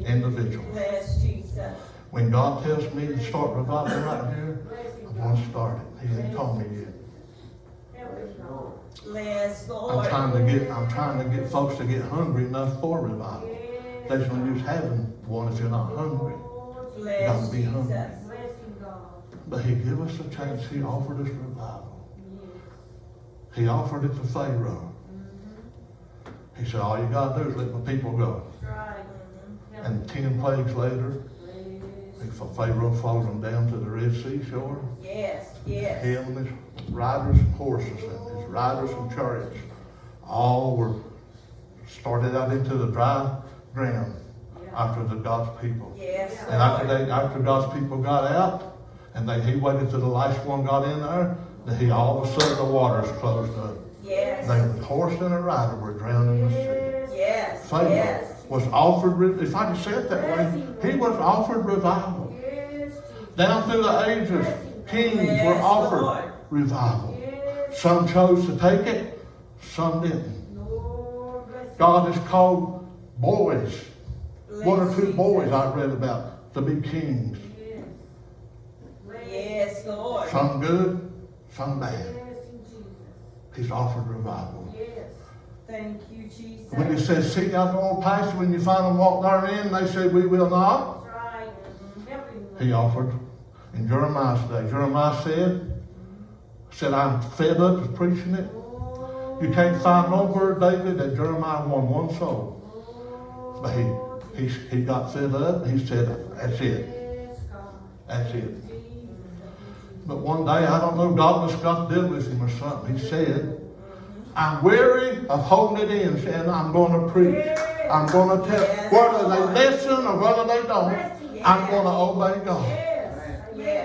S4: individuals.
S2: Bless Jesus.
S4: When God tells me to start revival right here, I'm going to start it. He hasn't told me yet.
S2: Bless
S4: I'm
S2: Lord.
S4: trying to get folks to get hungry enough for revival. There's no use having one if you're not hungry. You got
S2: Bless
S4: to be hungry.
S2: Jesus.
S4: But He gave us a chance. He offered us revival. He offered it to Pharaoh. He said, all you got to do is let my people go. And 10 plagues later, Pharaoh followed them down to the Red Sea shore.
S2: Yes, yes.
S4: Him and his riders and horses and his riders and chariots all were started out into the dry ground after the God's people.
S2: Yes.
S4: And after God's people got out, and he waited till the last one got in there, then he all of a sudden the waters closed up.
S2: Yes.
S4: The horse and the rider were drowned in the sea.
S2: Yes.
S4: Pharaoh
S2: Yes.
S4: was offered, if I can say it that way, he was offered revival. Down through the ages, kings were offered revival. Some chose to take it, some didn't. God has called boys, one or two boys I read about, to be kings.
S2: Yes, Lord.
S4: Some good, some bad. He's offered revival.
S2: Thank you, Jesus.
S4: When he says, seek out the old pasture, when you find them walk therein, they say, we will not. He offered in Jeremiah's day. Jeremiah said, I'm fed up with preaching it. You can't find nowhere, David, that Jeremiah won one soul. But he got fed up. He said, that's it. That's it. But one day, I don't know, God must have got to deal with him or something. He said, I'm weary of holding it in, saying I'm going to preach. I'm going to tell, whether they listen or whether they don't, I'm going to obey God.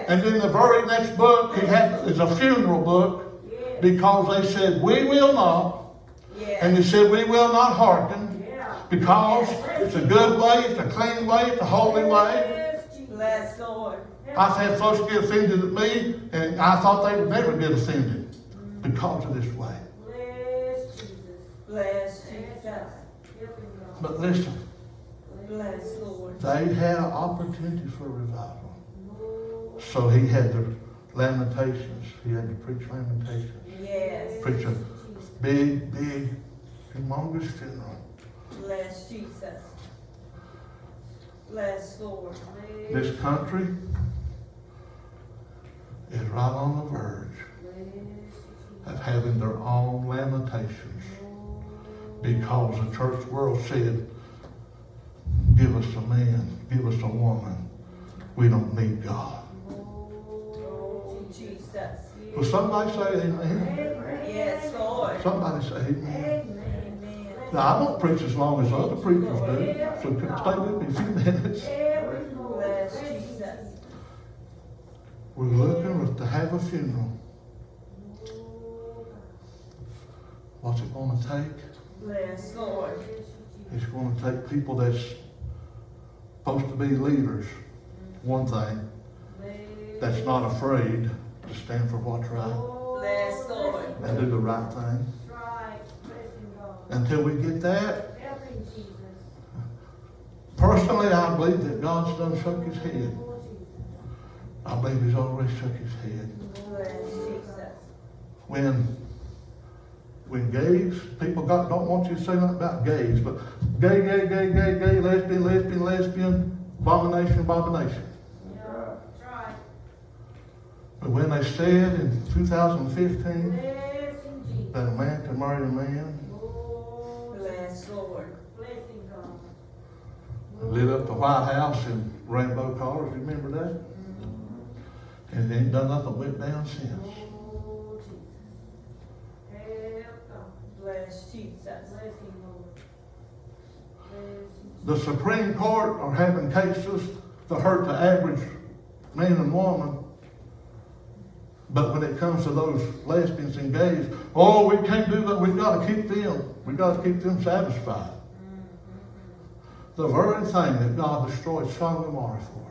S4: And then the very next book is a funeral book, because they said, we will not. And they said, we will not hearken, because it's a good way, it's a clean way, it's a holy way.
S2: Bless Lord.
S4: I've had folks get offended at me, and I thought they would never get offended because of this way.
S2: Bless Jesus.
S4: But listen,
S2: Bless Lord.
S4: they had an opportunity for revival. So he had the Lamentations. He had to preach Lamentations.
S2: Yes.
S4: Preach a big, humongous funeral.
S2: Bless Jesus. Bless Lord.
S4: This country is right on the verge of having their own Lamentations, because the church world said, give us a man, give us a woman. We don't need God.
S2: Jesus.
S4: Will somebody say amen?
S2: Yes, Lord.
S4: Somebody say amen.
S2: Amen.
S4: Now, I don't preach as long as other preachers do, so stay with me a few minutes.
S2: Bless Jesus.
S4: We're looking to have a funeral. What's it going to take?
S2: Bless Lord.
S4: It's going to take people that's supposed to be leaders, one thing, that's not afraid to stand for what's right
S2: Bless Lord.
S4: and do the right thing. Until we get that, personally, I believe that God's done shook his head. I believe he's already shook his head.
S2: Bless Jesus.
S4: When gays, people don't want you to say nothing about gays, but gay, lesbian, abomination. But when they said in 2015 that a man can marry a man,
S2: Bless Lord.
S4: lit up the White House in rainbow colors, remember that? And they ain't done nothing with it down since.
S2: Bless Jesus.
S4: The Supreme Court are having cases to hurt the average man and woman. But when it comes to those lesbians and gays, oh, we can't do that. We've got to keep them satisfied. The very thing that God destroyed Sodom and Gomorrah for.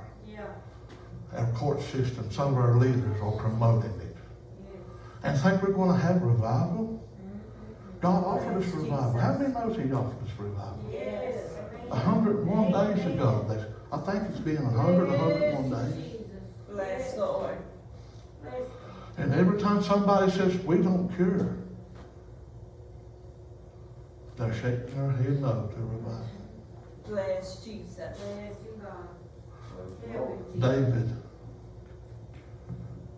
S4: Our court system, some of our leaders are promoting it. And think we're going to have revival? God offered us revival. How many knows He offered us revival?
S3: Yes.
S4: 101 days ago. I think it's been 101 days.
S2: Bless Lord.
S4: And every time somebody says, we don't cure, they're shaking their head no to revival.
S2: Bless Jesus.
S3: Bless you, God.
S4: David,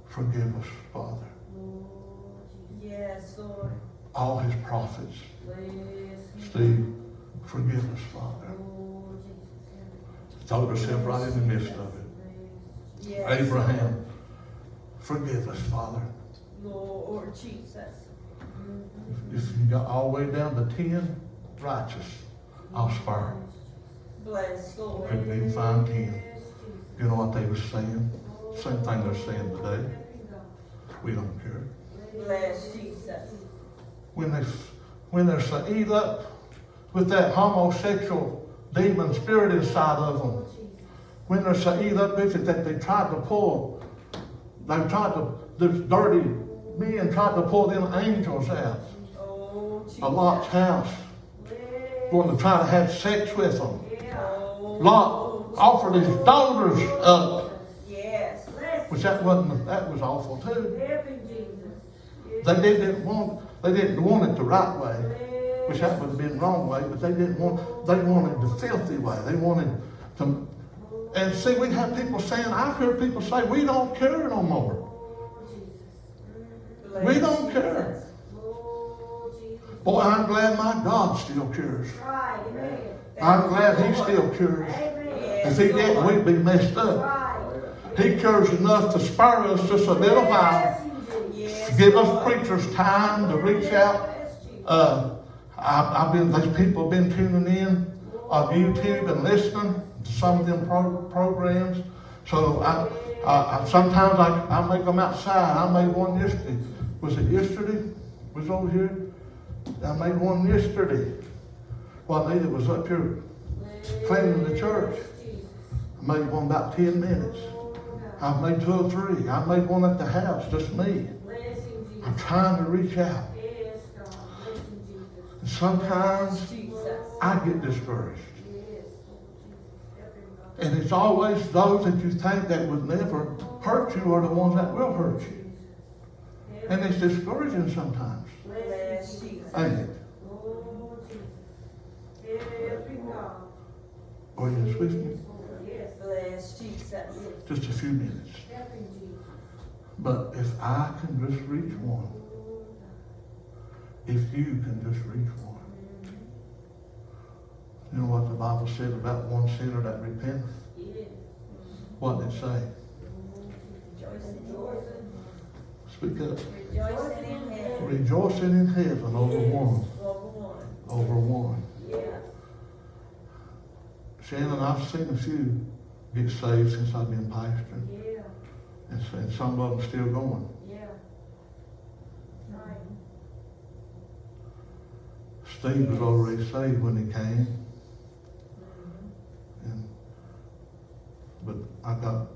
S4: forgive us, Father.
S2: Yes, Lord.
S4: All his prophets.
S3: Bless you.
S4: Steve, forgive us, Father.
S3: Lord Jesus.
S4: Throw yourself right in the midst of it.
S2: Yes.
S4: Abraham, forgive us, Father.
S2: Lord Jesus.
S4: If you got all the way down to 10 righteous, I'll spare.
S2: Bless Lord.
S4: Couldn't even find 10. You know what they were saying? Same thing they're saying today. We don't care.
S2: Bless Jesus.
S4: When they're so eat up with that homosexual demon spirit inside of them, when they're so eat up with it that this dirty men tried to pull them angels out
S2: Oh, Jesus.
S4: of Lot's house, going to try to have sex with them.
S2: Oh,
S4: Lot offered his daughters up,
S2: yes.
S4: which that was awful too.
S3: Helping Jesus.
S4: They didn't want it the right way, which that would have been the wrong way, but they wanted the filthy way. They wanted to, and see, we have people saying, I've heard people say, we don't care no more.
S2: Bless
S4: We don't care.
S2: Jesus.
S4: Boy, I'm glad my God still cures.
S3: Right, amen.
S4: I'm glad He still cures.
S3: Amen.
S4: If He didn't, we'd be messed up.
S3: Right.
S4: He cures enough to spare us just a little while.
S2: Yes,
S4: Give us
S2: Lord.
S4: preachers time to reach out. These people have been tuning in on YouTube and listening to some of them programs. So sometimes I make them outside. I made one yesterday. Was it yesterday? Was over here? I made one yesterday. Well, Anita was up here cleaning the church. I made one about 10 minutes. I've made 2 or 3. I made one at the house, just me. I'm trying to reach out.
S3: Yes, God. Blessing Jesus.
S4: And sometimes
S2: Jesus.
S4: I get discouraged.
S3: Yes, Lord Jesus.
S4: And it's always those that you think that would never hurt you are the ones that will hurt you. And it's discouraging sometimes.
S2: Bless Jesus.
S4: Ain't it?
S3: Lord Jesus. Helping God.
S4: Are you with me?
S3: Yes.
S2: Bless Jesus.
S4: Just a few minutes.
S3: Helping Jesus.
S4: But if I can just reach one, if you can just reach one, you know what the Bible said about one sinner that repenteth?
S3: Yes.
S4: What did it say?
S2: Rejoicing.
S4: Speak up.
S2: Rejoicing in heaven.
S4: Rejoicing in heaven over one.
S2: Over one.
S4: Over one.
S2: Yeah.
S4: Shannon, I've seen a few get saved since I've been pastor.
S3: Yeah.
S4: And some of them still going.
S3: Yeah. Right.
S4: Steve was already saved when he came. But I got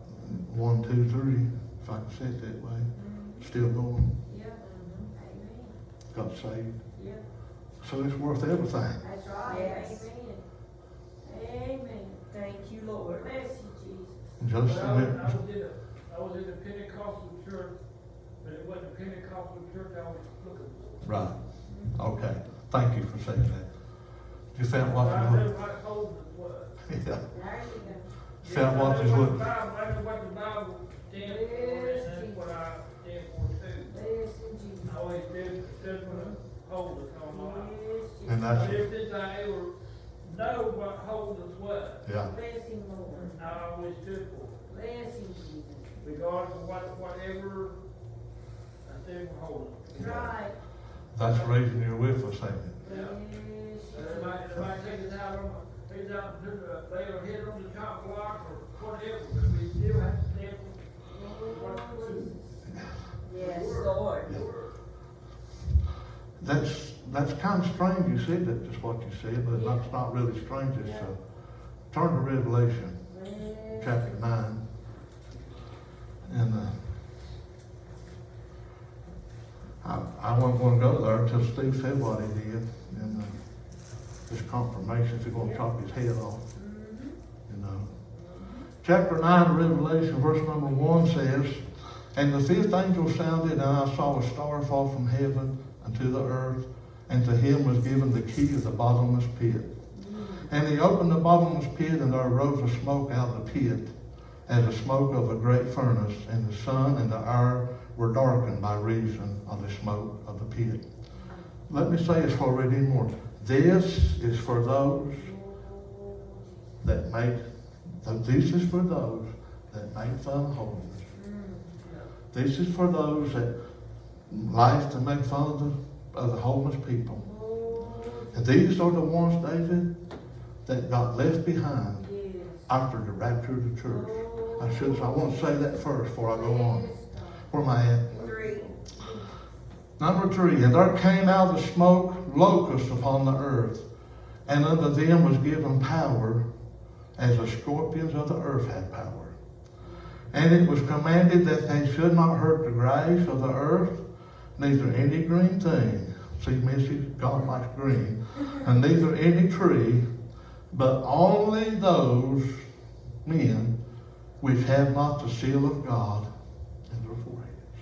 S4: 1, 2, 3, if I can say it that way, still going.
S3: Yeah. Amen.
S4: Got saved.
S3: Yeah.
S4: So it's worth everything.
S3: That's right.
S2: Yes.
S3: Amen. Amen.
S2: Thank you, Lord.
S3: Bless you, Jesus.
S4: Just a
S6: I
S4: minute.
S6: was in a Pentecostal church, but it wasn't a Pentecostal church I was looking for.
S4: Right. Okay. Thank you for saying that. You found what
S6: I
S4: you
S6: knew
S4: looked.
S6: what holiness was.
S4: Yeah.
S3: There you go.
S4: Found what you
S6: I
S4: looked.
S6: know what the Bible stands for, and that's what I stand for too.
S3: Bless you, Jesus.
S6: I always stood for the holiness all my life.
S3: Bless you.
S4: And that's
S6: But ever since I ever know what holiness was,
S4: yeah.
S3: Bless him, Lord.
S6: I always stood for it.
S3: Bless him, Jesus.
S6: Regardless of whatever, I stood for holiness.
S3: Right.
S4: That's the reason you're with us, ain't it?
S6: Yeah. Somebody take us out on, take us out, lay our head on the top block or whatever, but we still have to stand for what's true.
S2: Yes, Lord.
S4: That's kind of strange you said that, just what you said, but that's not really strange. It's, turn to Revelation chapter 9. And I wasn't going to go there until Steve said what he did. And his confirmation, if he's going to chop his head off. You know. Chapter 9 of Revelation, verse number 1 says, "And the fifth angel sounded, and I saw a star fall from heaven unto the earth, and to him was given the key of the bottomless pit. And he opened the bottomless pit, and there arose a smoke out of the pit, as the smoke of a great furnace, and the sun and the air were darkened by reason of the smoke of the pit." Let me say this before I read any more. This is for those that make fun of holiness. This is for those that like to make fun of the homeless people. And these are the ones, David, that got left behind after the rapture of the church. I want to say that first before I go on. Where am I at?
S7: 3.
S4: Number 3, "And there came out of the smoke locusts upon the earth, and unto them was given power, as the scorpions of the earth had power. And it was commanded that they should not hurt the grass of the earth, neither any green thing." See, Missy, God likes green. "And neither any tree, but only those men which have not the seal of God in their foreheads."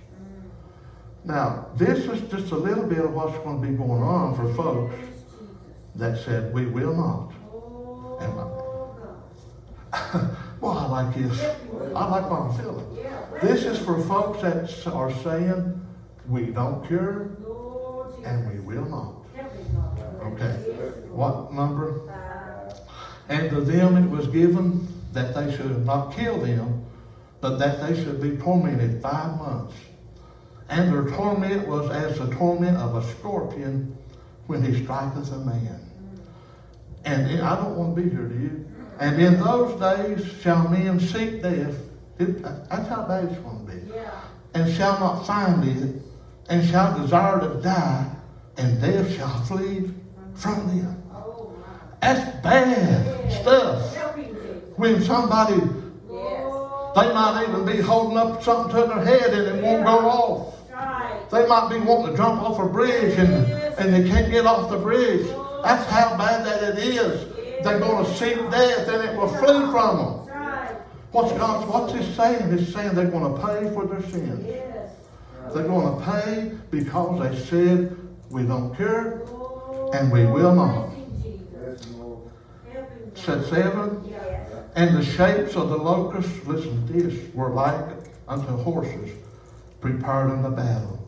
S4: Now, this is just a little bit of what's going to be going on for folks that said, "We will not." And well, I like this. I like what I'm feeling. This is for folks that are saying, "We don't cure and we will not." Okay. What number? "And to them it was given that they should not kill them, but that they should be tormented 5 months. And their torment was as the torment of a scorpion when he striketh a man." And I don't want to be here, do you? "And in those days shall men seek death." That's how bad it's going to be. "And shall not find it, and shall desire to die, and death shall flee from them." That's bad stuff. When somebody, they might even be holding up something to their head and it won't go off. They might be wanting to jump off a bridge and they can't get off the bridge. That's how bad that it is. They're going to seek death and it will flee from them. What's this saying? It's saying they're going to pay for their sins. They're going to pay because they said, "We don't care and we will not." Said 7, "And the shapes of the locusts," listen to this, "were like unto horses prepared unto battle.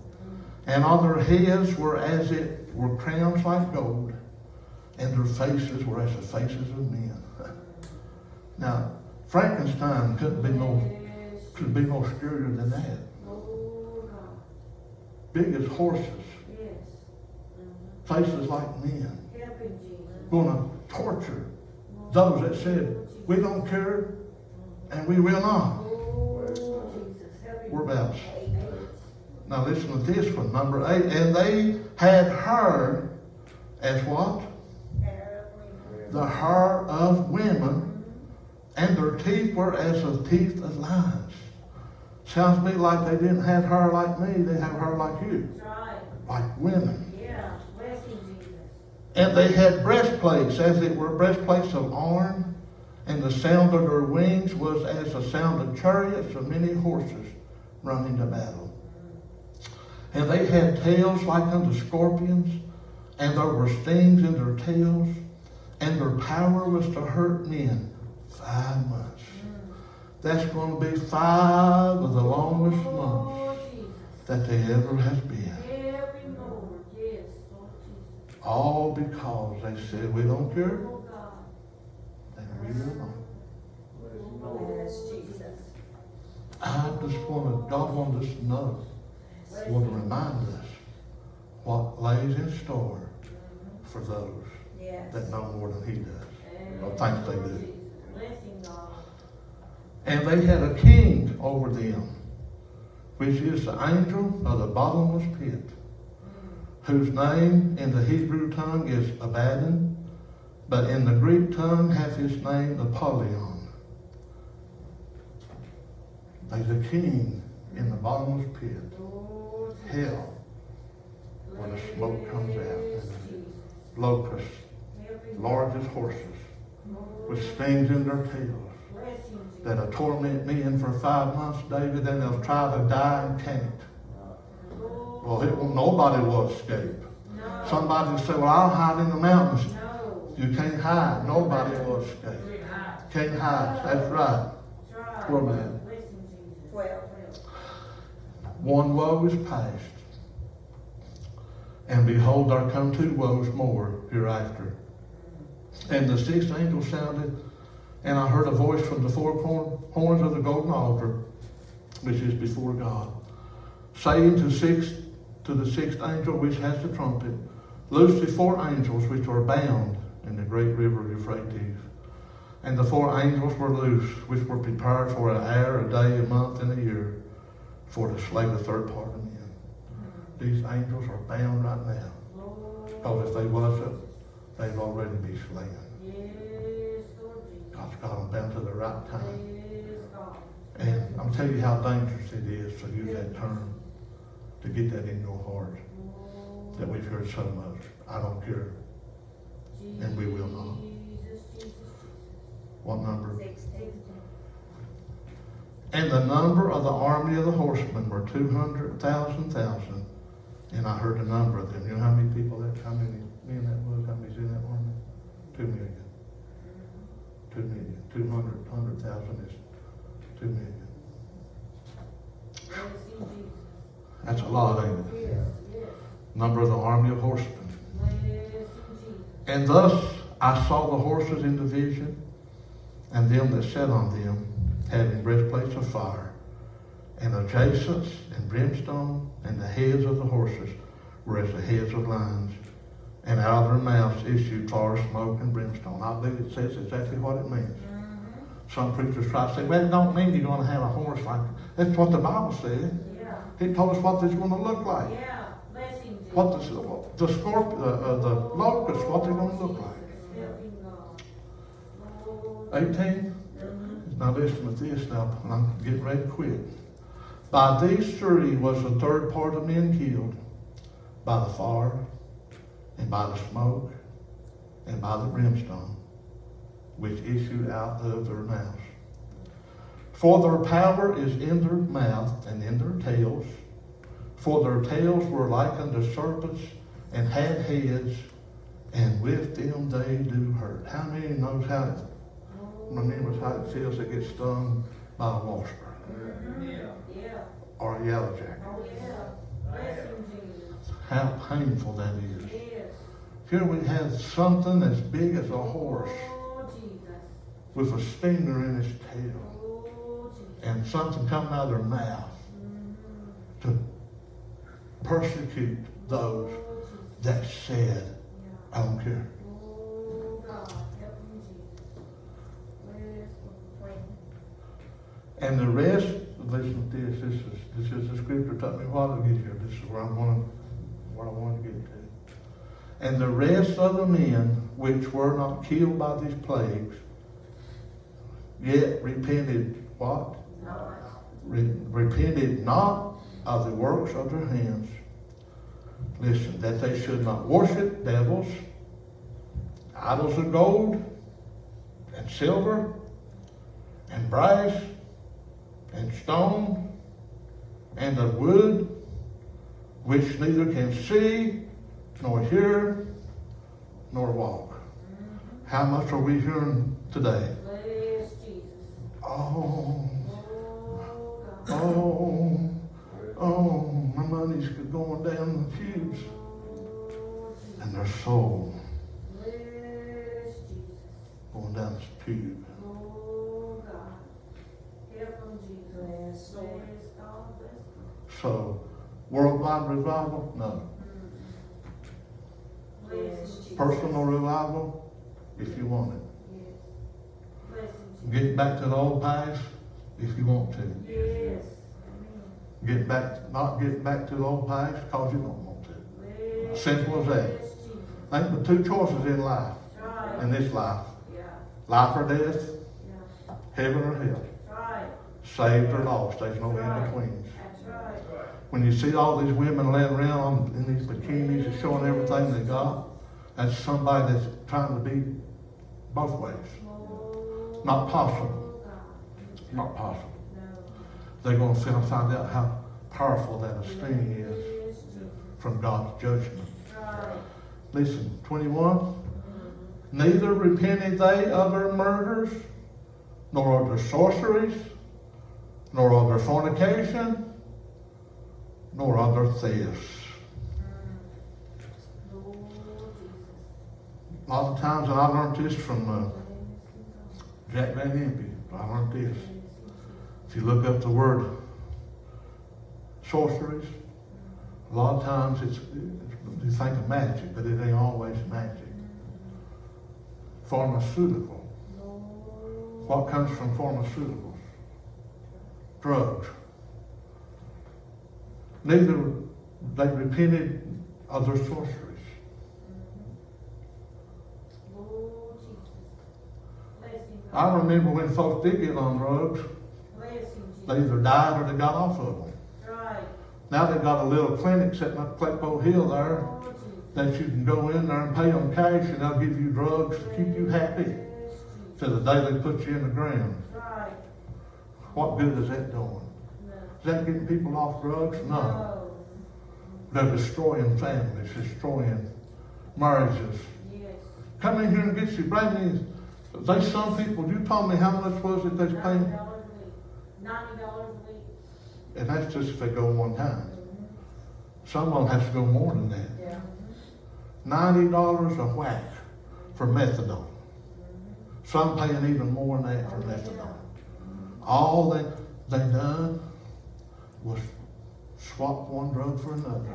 S4: And on their heads were as it were crowns like gold, and their faces were as the faces of men." Now, Frankenstein could be no scarier than that. Big as horses, faces like men, going to torture those that said, "We don't care and we will not." Whereabouts? Now listen to this one, number 8. "And they had hair as what? The hair of women, and their teeth were as the teeth of lions." Sounds to me like they didn't have hair like me, they have hair like you. Like women. "And they had breastplates, as it were breastplates of iron, and the sound of their wings was as the sound of chariots of many horses running to battle. And they had tails like unto scorpions, and there were stings in their tails, and their power was to hurt men 5 months." That's going to be 5 of the longest months that they ever have been. All because they said, "We don't care and we will not." God wants us to know, want to remind us what lays in store for those that know more than He does, or think they do. "And they had a king over them, which is the angel of the bottomless pit, whose name in the Hebrew tongue is Abaddon, but in the Greek tongue hath his name Apollyon." There's a king in the bottomless pit, hell. when the smoke comes out, and the locusts, large as horses, with stings in their tails, that'll torment me in for 5 months, David, and they'll try to die and can't. Well, nobody will escape. Somebody will say, well, I'll hide in the mountains. You can't hide. Nobody will escape. Can't hide. That's right. Poor man.
S2: 12.
S4: One woe is past. And behold, there come 2 woes more hereafter. And the 6th angel sounded, and I heard a voice from the 4 horns of the golden altar, which is before God, saying to the 6th angel which has the trumpet, loose the 4 angels which are bound in the great river Euphrates. And the 4 angels were loose, which were prepared for an hour, a day, a month, and a year, for to slay the 3rd part of men. These angels are bound right now. Because if they wasn't, they'd already be slain. God's got them bound to the right time. And I'm telling you how dangerous it is to use that term, to get that in your heart, that we've heard so much. I don't care. And we will not. What number?
S2: 16.
S4: And the number of the army of the horsemen were 200,000. And I heard the number of them. You know how many people how many men that was? How many's in that army? 2 million. 2 million. 100,000 is 2 million. That's a lot, ain't it? Number of the army of horsemen. And thus I saw the horses in the vision, and them that sat on them, having breastplates of fire, and of jacinths and brimstone, and the heads of the horses were as the heads of lions, and out of their mouths issued fire, smoke, and brimstone. I believe it says exactly what it means. Some preachers try to say, well, it don't mean you're going to have a horse like that. That's what the Bible said. He told us what it's going to look like. What the locusts, what they're going to look like. 18. Now listen to this now, and I'm getting ready to quit. By these 3 was the 3rd part of men killed, by the fire, and by the smoke, and by the brimstone, which issued out of their mouths. For their power is in their mouth and in their tails, for their tails were like unto serpents, and had heads, and with them they do hurt. How many knows how it remembers how it feels to get stung by a wasp or a yellow jacket? How painful that is. Here we have something as big as a horse with a stinger in its tail, and something coming out of their mouth to persecute those that said, I don't care. And the rest, listen to this. This is the scripture took me a while to get here. This is where I want to get to. And the rest of the men which were not killed by these plagues, yet repented what? Repented not of the works of their hands. Listen, that they should not worship devils, idols of gold, and silver, and brass, and stone, and of wood, which neither can see, nor hear, nor walk. How much are we hearing today? Oh, my money's going down the tubes. And their soul going down the tube. So, worldwide revival? No. Personal revival? If you want it. Get back to the old past? If you want to. Not get back to the old past because you don't want to. Simple as that. Think the 2 choices in life. In this life. Life or death. Heaven or hell. Saved or lost. There's no in-betweens. When you see all these women laying around in these bikinis and showing everything they got, that's somebody that's trying to be both ways. Not possible. Not possible. They're going to find out how powerful that esteem is from God's judgment. Listen, 21. Neither repented they of their murders, nor of their sorceries, nor of their fornication, nor of their thefts. A lot of times, and I learned this from Jack Van Impe. I learned this. If you look up the word sorceries, a lot of times you think of magic, but it ain't always magic. Pharmaceutical. What comes from pharmaceuticals? Drugs. Neither they repented of their sorceries. I remember when folks did get on drugs, they either died or they got off of them. Now they've got a little clinic sitting up Claypole Hill there that you can go in there and pay them cash and they'll give you drugs to keep you happy till the day they put you in the ground. What good is that doing? Is that getting people off drugs? No. They're destroying families, destroying marriages. Come in here and get you brand new. They some people, you told me how much was it they're paying?
S3: $90 a week.
S4: And that's just if they go one time. Some of them have to go more than that. $90 a whack for methadone. Some paying even more than that for methadone. All they done was swap one drug for another.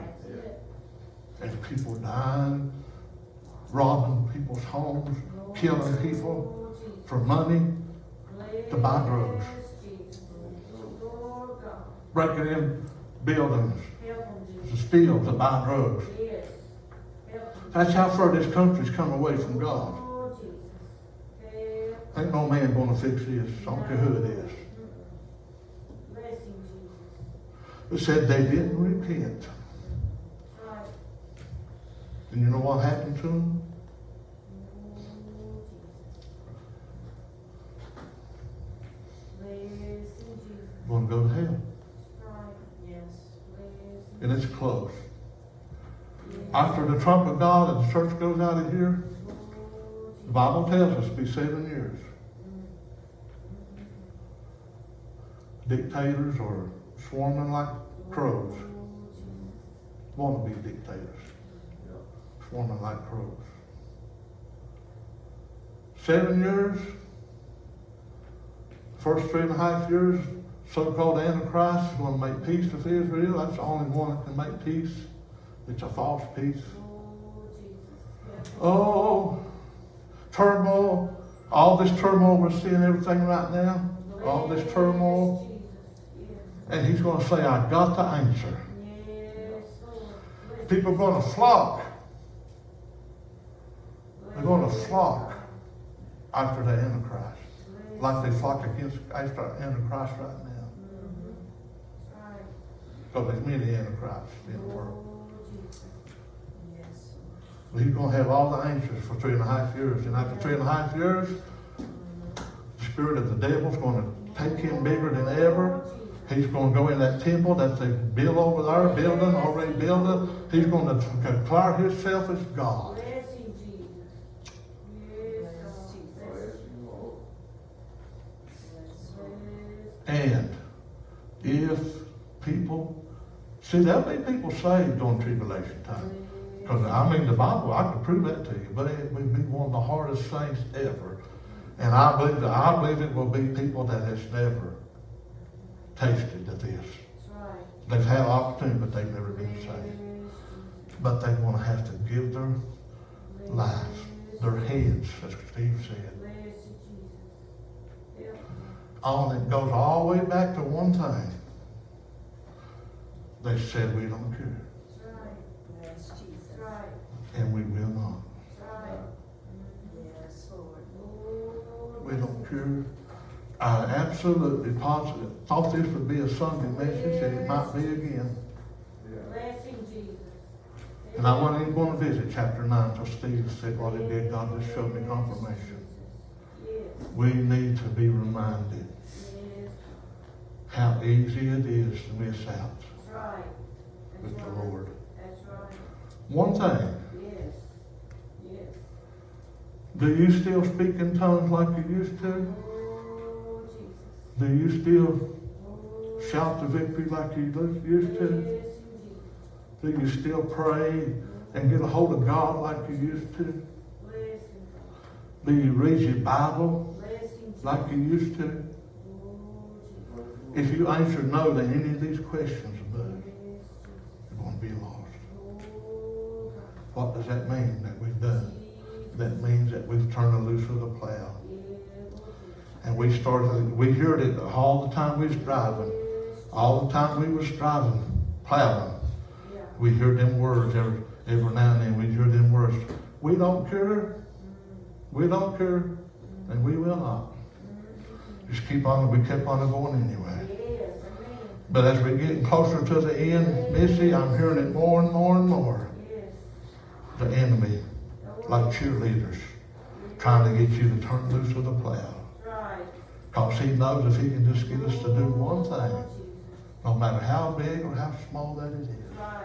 S4: And people dying, robbing people's homes, killing people for money to buy drugs. Breaking in buildings to steal, to buy drugs. That's how far this country's come away from God. Ain't no man going to fix this. I don't care who it is. It said they didn't repent. And you know what happened to them? Going to go to hell. And it's close. After the trump of God and the church goes out of here, the Bible tells us to be 7 years. Dictators are swarming like crows. Want to be dictators. Swarming like crows. 7 years. First 3.5 years, so-called Antichrist is going to make peace with Israel. That's the only one that can make peace. It's a false peace. Oh, turmoil. All this turmoil we're seeing everything right now. All this turmoil. And he's going to say, I got the answer. People are going to flock. They're going to flock after the Antichrist. Like they flock against after Antichrist right now. Because there's many Antichrists in the world. But he's going to have all the answers for 3.5 years. And after 3.5 years, the spirit of the devil's going to take him bigger than ever. He's going to go in that temple that they built over there, already building. He's going to declare himself as God. And if people, see, there'll be people saved during tribulation time. Because, I mean, the Bible, I could prove that to you, but it would be one of the hardest things ever. And I believe it will be people that has never tasted of this. They've had opportunity, but they've never been saved. But they want to have to give their lives, their heads, as Steve said. It goes all the way back to one thing. They said, we don't care. And we will not. We don't care. I absolutely positive thought this would be a Sunday message, and it might be again.
S3: Bless him, Jesus.
S4: And I wasn't even going to visit chapter 9 until Steve said what he did. God just showed me confirmation.
S3: Yes.
S4: We need to be reminded
S3: Yes.
S4: how easy it is to miss out
S3: That's right.
S4: with
S3: That's
S4: the
S3: right.
S4: Lord.
S3: That's right.
S4: One thing,
S3: Yes. Yes.
S4: do you still speak in tongues like you used to?
S3: Oh, Jesus.
S4: Do you still
S3: Oh,
S4: shout the victory like you used to?
S3: yes, Jesus.
S4: Do you still pray and get a hold of God like you used to?
S3: Bless him.
S4: Do you read your Bible
S3: Bless him, Jesus.
S4: like you used to?
S3: Oh, Jesus.
S4: If you answer no to any of these questions, bud,
S3: Yes, Jesus.
S4: you're going to be lost.
S3: Oh, God.
S4: What does that mean that we've done?
S3: Jesus.
S4: That means that we've turned the loose of the plow.
S3: Yeah, Lord Jesus.
S4: And we heard it all the time we was driving. All the time we was driving, plowing.
S3: Yeah.
S4: We hear them words every now and then. We hear them words. We don't care. We don't care. And we will not. Just keep on. We kept on going anyway.
S3: Yes, amen.
S4: But as we're getting closer to the end, Missy, I'm hearing it more and more and more.
S3: Yes.
S4: The enemy, like cheerleaders, trying to get you to turn loose of the plow.
S3: Right.
S4: Because he knows if he can just get us to do one thing,
S3: Oh, Jesus.
S4: no matter how big or how small that it is,
S3: Right.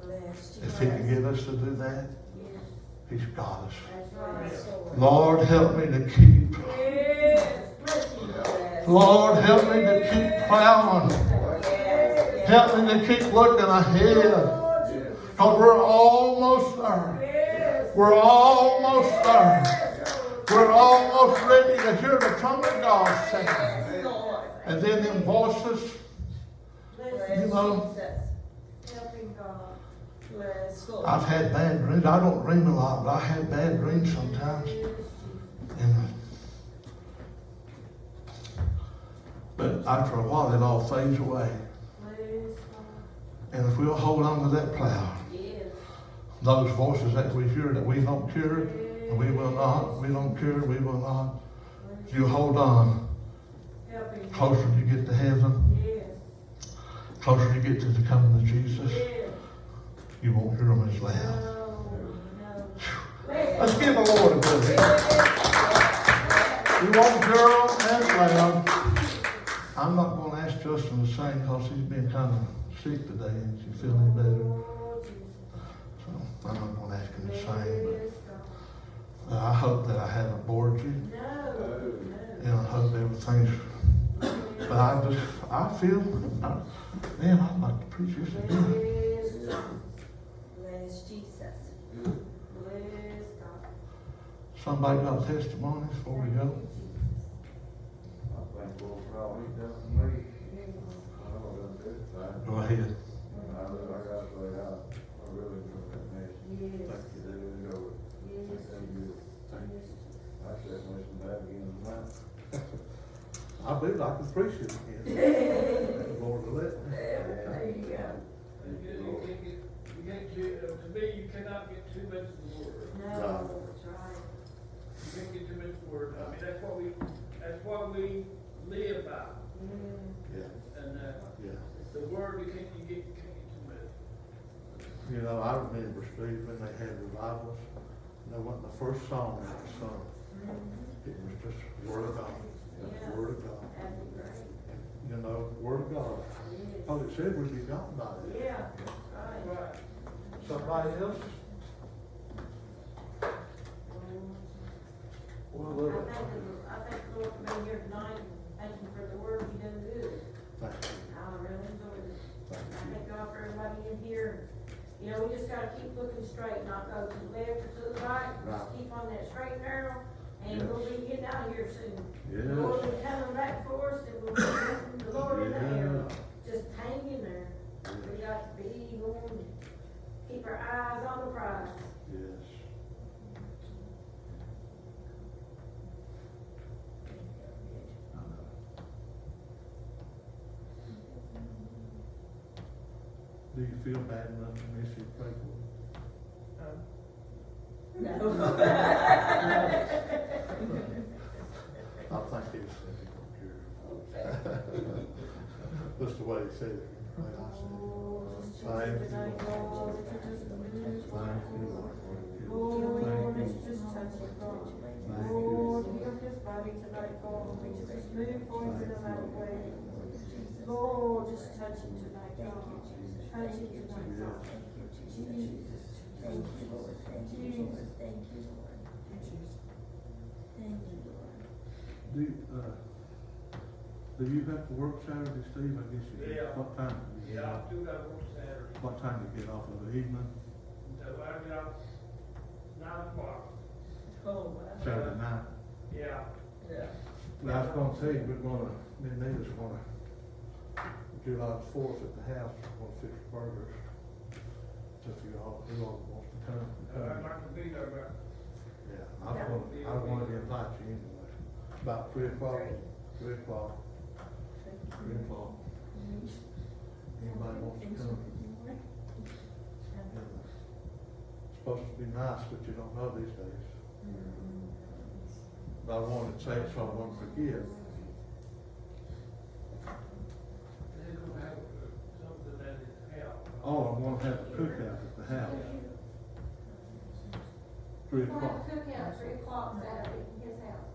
S2: Bless
S4: if he can get us to do that,
S3: Yes.
S4: he's got us.
S3: That's right.
S4: Lord, help me to keep.
S3: Yes. Bless him.
S4: Lord, help me to keep plowing. Help me to keep looking ahead. Because we're almost there.
S3: Yes.
S4: We're almost there. We're almost ready to hear the tongue of God sing. And then them voices,
S3: Bless
S4: you know,
S3: Help him, God.
S4: I've had bad dreams. I don't dream a lot, but I have bad dreams sometimes. And, but after a while, it all fades away.
S3: Bless God.
S4: And if we'll hold on to that plow,
S3: Yes.
S4: those voices that we hear that we don't care, and we will not, we don't care, we will not. If you hold on,
S3: Help him.
S4: closer you get to heaven,
S3: Yes.
S4: closer you get to the coming of Jesus,
S3: Yes.
S4: you won't hear them as loud.
S3: No. No. Bless
S4: Let's
S3: him.
S4: give the Lord a good hand. You won't hear them as loud. I'm not going to ask Justin to sing because he's been kind of sick today and she's feeling better.
S3: Oh, Jesus.
S4: So I'm not going to ask him to sing,
S3: Bless
S4: but I hope that I haven't bored you.
S3: God. No.
S4: And I hope everything's. But I feel, man, I'd like to preach this again.
S3: Bless Jesus. Bless God.
S4: Somebody got testimonies before we go?
S1: I think we'll probably done for me. I know what I'm doing.
S4: Go ahead.
S1: I gotta say, I really enjoy that message.
S3: Yes.
S1: Thank you, do enjoy it.
S3: Yes.
S1: Thank you. I said, listen to that again tonight.
S4: I believe I can preach it again. Lord, let me.
S3: There you go.
S6: To me, you cannot get too much of the word.
S3: No, that's right.
S6: You can't get too much of the word. I mean, that's what we live by.
S4: Yeah,
S6: And,
S4: yeah.
S6: the word, you can't get too much.
S4: You know, I remember, Steve, when they had revivals, you know what the first song that was sung? It was just Word of God.
S3: Yeah.
S4: Word of God.
S3: That'd be great.
S4: You know, Word of God.
S3: Yes.
S4: Oh, it said we'd be gone by it.
S3: Yeah, right.
S6: Right.
S4: Somebody else? Well, look.
S3: I thank the Lord for being here tonight. Thank you for the word you done good.
S4: Thank you.
S3: I really enjoyed it. I thank God for everybody in here. You know, we just gotta keep looking straight, not go to the left or to the right.
S4: Right.
S3: Just keep on that straight and narrow, and
S4: Yes.
S3: we'll be getting out of here soon.
S4: Yes.
S3: The Lord will be coming back for us, and we'll be meeting the Lord in the air.
S4: Yeah.
S3: Just hang in there. We got to be going, keep our eyes on the prize.
S4: Yes. Do you feel bad enough to miss you pray for you?
S3: No.
S4: I think he said he don't care. That's the way he said it. Thank you, Lord. Thank you, Lord.
S7: Lord, let's just touch it, God. Lord, heal his body tonight, God. We just move forward in a mighty way. Lord, just touch him tonight, God. Touch him tonight, God. Jesus.
S2: Thank you, Lord. Thank you, Jesus. Thank you, Lord. Thank you, Lord.
S4: Do you have to work Saturday, Steve? I guess you do.
S6: Yeah.
S4: What time? do you get
S6: Yeah, I
S4: off?
S6: still gotta work Saturday.
S4: What time do you get off of the evening?
S6: So I get out 9 o'clock.
S2: Oh, wow.
S4: Saturday night?
S6: Yeah.
S2: Yeah.
S4: Well, I was gonna tell you, we're gonna, me and Nita's gonna, July 4th at the house, we're gonna fix burgers. So if you all, who all wants to come,
S6: I'd like to be there, but
S4: Yeah, I wanted to invite you anyway. About 3 o'clock. 3 o'clock. 3 o'clock. Anybody wants to come? It's supposed to be nice, but you don't know these days. But I wanted to say it so I won't forget.
S6: they're gonna have something at his house.
S4: Oh, I want to have a cookout at the house. 3 o'clock.
S3: Cookout, 3 o'clock Saturday, his house.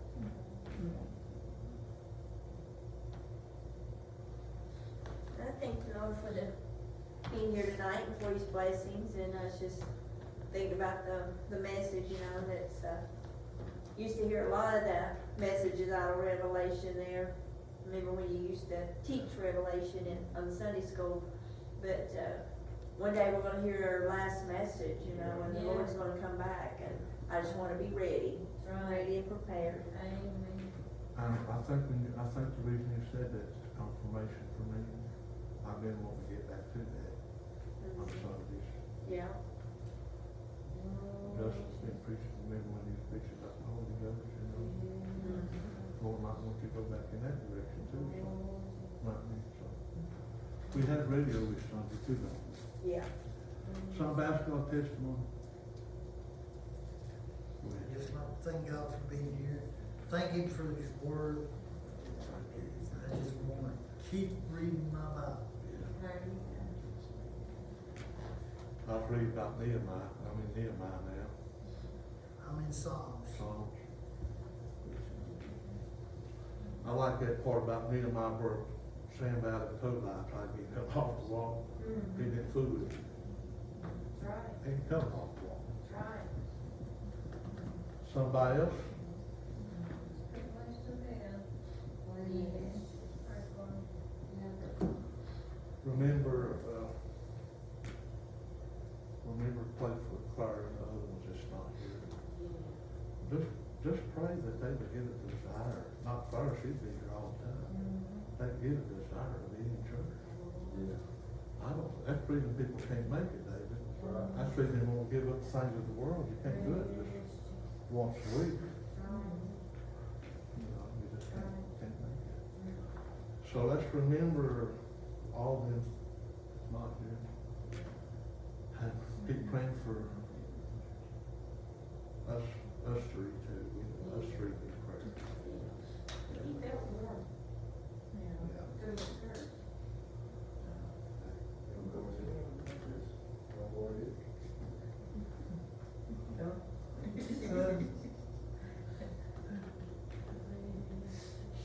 S2: I thank the Lord for being here tonight and for his blessings, and I was just thinking about the message, you know, that's, used to hear a lot of the messages out of Revelation there. Remember when you used to teach Revelation on Sunday school, but, one day we're gonna hear our last message, you know, and the
S3: Yeah.
S2: Lord's gonna come back, and I just wanna be ready, ready and prepared.
S3: Amen.
S4: I think the reason you said that is confirmation for me. I've been wanting to get back to that on Sundays.
S2: Yeah.
S4: Justin's been preaching, remember when he was preaching about the Holy Ghost, you know? Lord might want you to go back in that direction too, so, might be, so. We had radio this Sunday too, though.
S2: Yeah.
S4: Some basketball testimony. Go
S8: I
S4: ahead.
S8: just want to thank God for being here. Thank Him for His Word. I just want to keep reading my Bible.
S4: I was reading about Nehemiah now,
S8: I'm in Psalms.
S4: Psalms. I like that part about Nehemiah where Sanballat and Tobiah tried to get him off the wall. He didn't fool with him.
S3: That's right,
S4: He didn't come off the wall.
S3: that's right.
S4: Somebody else?
S3: Good place to live. Yes. Praise God. Yeah.
S4: Remember play for Claire and the other ones that's not here. Just pray that they would get a desire, not Claire, she'd be here all the time. They'd get a desire to be in church. That's the reason people can't make it, David. That's the reason they won't give up the things of the world. You can't do it just once a week. You know, you just can't make it. So let's remember all them not here. And keep praying for us three too. Us three need prayer.
S3: He felt warm.
S4: Yeah.
S3: Through his skirt.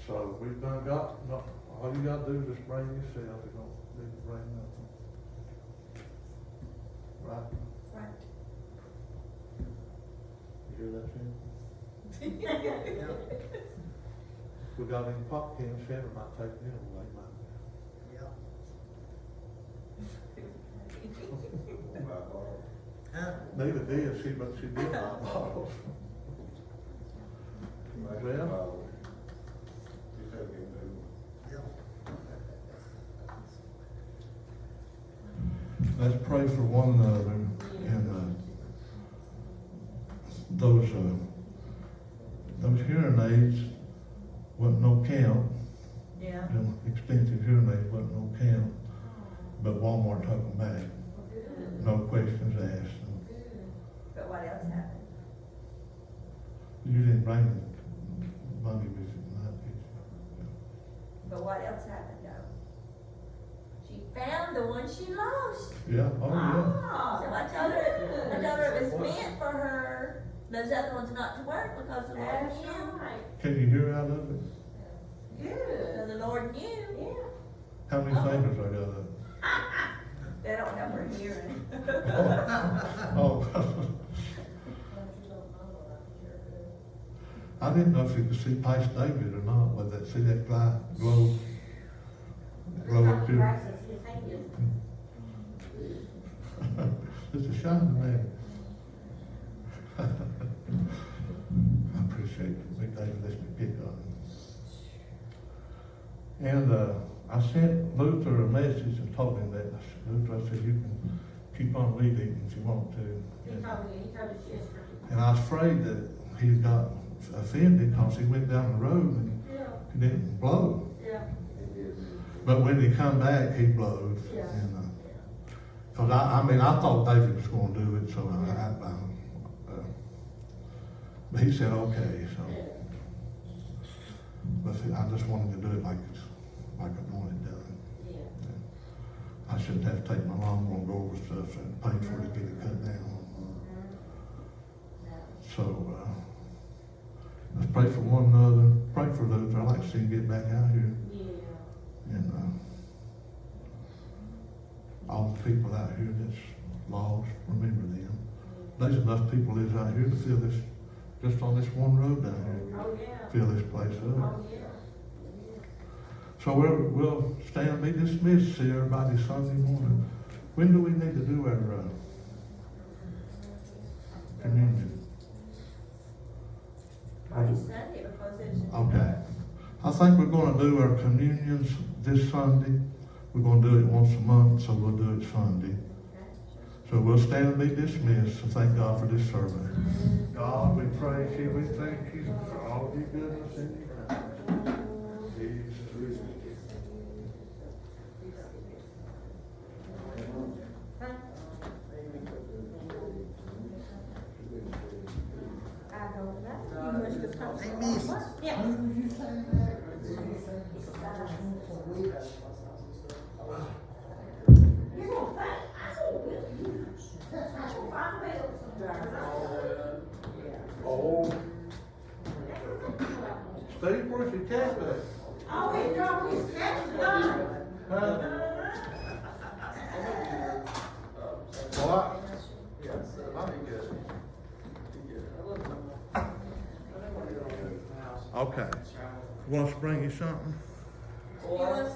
S4: So we've done all you gotta do is just bring yourself, you don't need to bring nothing. Right?
S2: Right.
S4: You hear that, Sam? If we got any pop cans, Santa might take them away, might
S8: Huh?
S4: Nita did, but she did buy bottles. Well,
S8: Yep.
S4: let's pray for one another and, those hearing aids wasn't no count.
S2: Yeah.
S4: Them expensive hearing aids wasn't no count, but Walmart took them back. No questions asked.
S2: But what else happened?
S4: You didn't bring the money with you tonight, did you?
S2: But what else happened, though? Chief found the one she lost.
S4: Yeah, oh, yeah.
S2: So I told her it was meant for her, those other ones not to work because the Lord
S7: That's
S2: knew.
S7: right.
S4: Can you hear out of it?
S2: So the Lord knew.
S4: How many fingers I got up?
S2: They don't have her hearing.
S4: Oh. I didn't know if you could see past David or not, but that, see that guy glow up here? It's a shine to me. I appreciate it. Big David lets me pick on him. And I sent Luther a message and told him that. Luther, I said, you can keep on weed eating if you want to.
S7: He told us yesterday.
S4: And I was afraid that he got offended because he went down the road and he didn't blow.
S7: Yeah.
S4: But when he come back, he blowed.
S7: Yeah.
S4: And, cause I mean, I thought David was gonna do it, so but he said, okay, so. But I just wanted to do it like I wanted it done.
S7: Yeah.
S4: I shouldn't have to take my lawnmower and go over stuff and pay for it to get it cut down. So, let's pray for one another, pray for Luther. I'd like to see him get back out here.
S7: Yeah.
S4: And, all the people out here that's lost, remember them. There's enough people that's out here to fill this, just on this one road down here,
S7: Oh, yeah.
S4: fill this place up.
S7: Oh, yeah.
S4: So we'll stand and be dismissed, see everybody Sunday morning. When do we need to do our communion?
S2: Sunday because it's.
S4: Okay. I think we're gonna do our communions this Sunday. We're gonna do it once a month, so we'll do it Sunday. So we'll stand and be dismissed, so thank God for this service. God, we praise you, we thank you for all your goodness and your kindness. Jesus.
S7: I don't know. You must have come.
S8: Hey, miss.
S7: Yeah.
S8: When was you saying that? Did you say for weeks?
S7: You're gonna find, I don't find bills.
S4: Oh. Steve, where's your cat at?
S7: Oh, he drove his cat done.
S4: What? Okay. Want us to bring you something?
S2: You want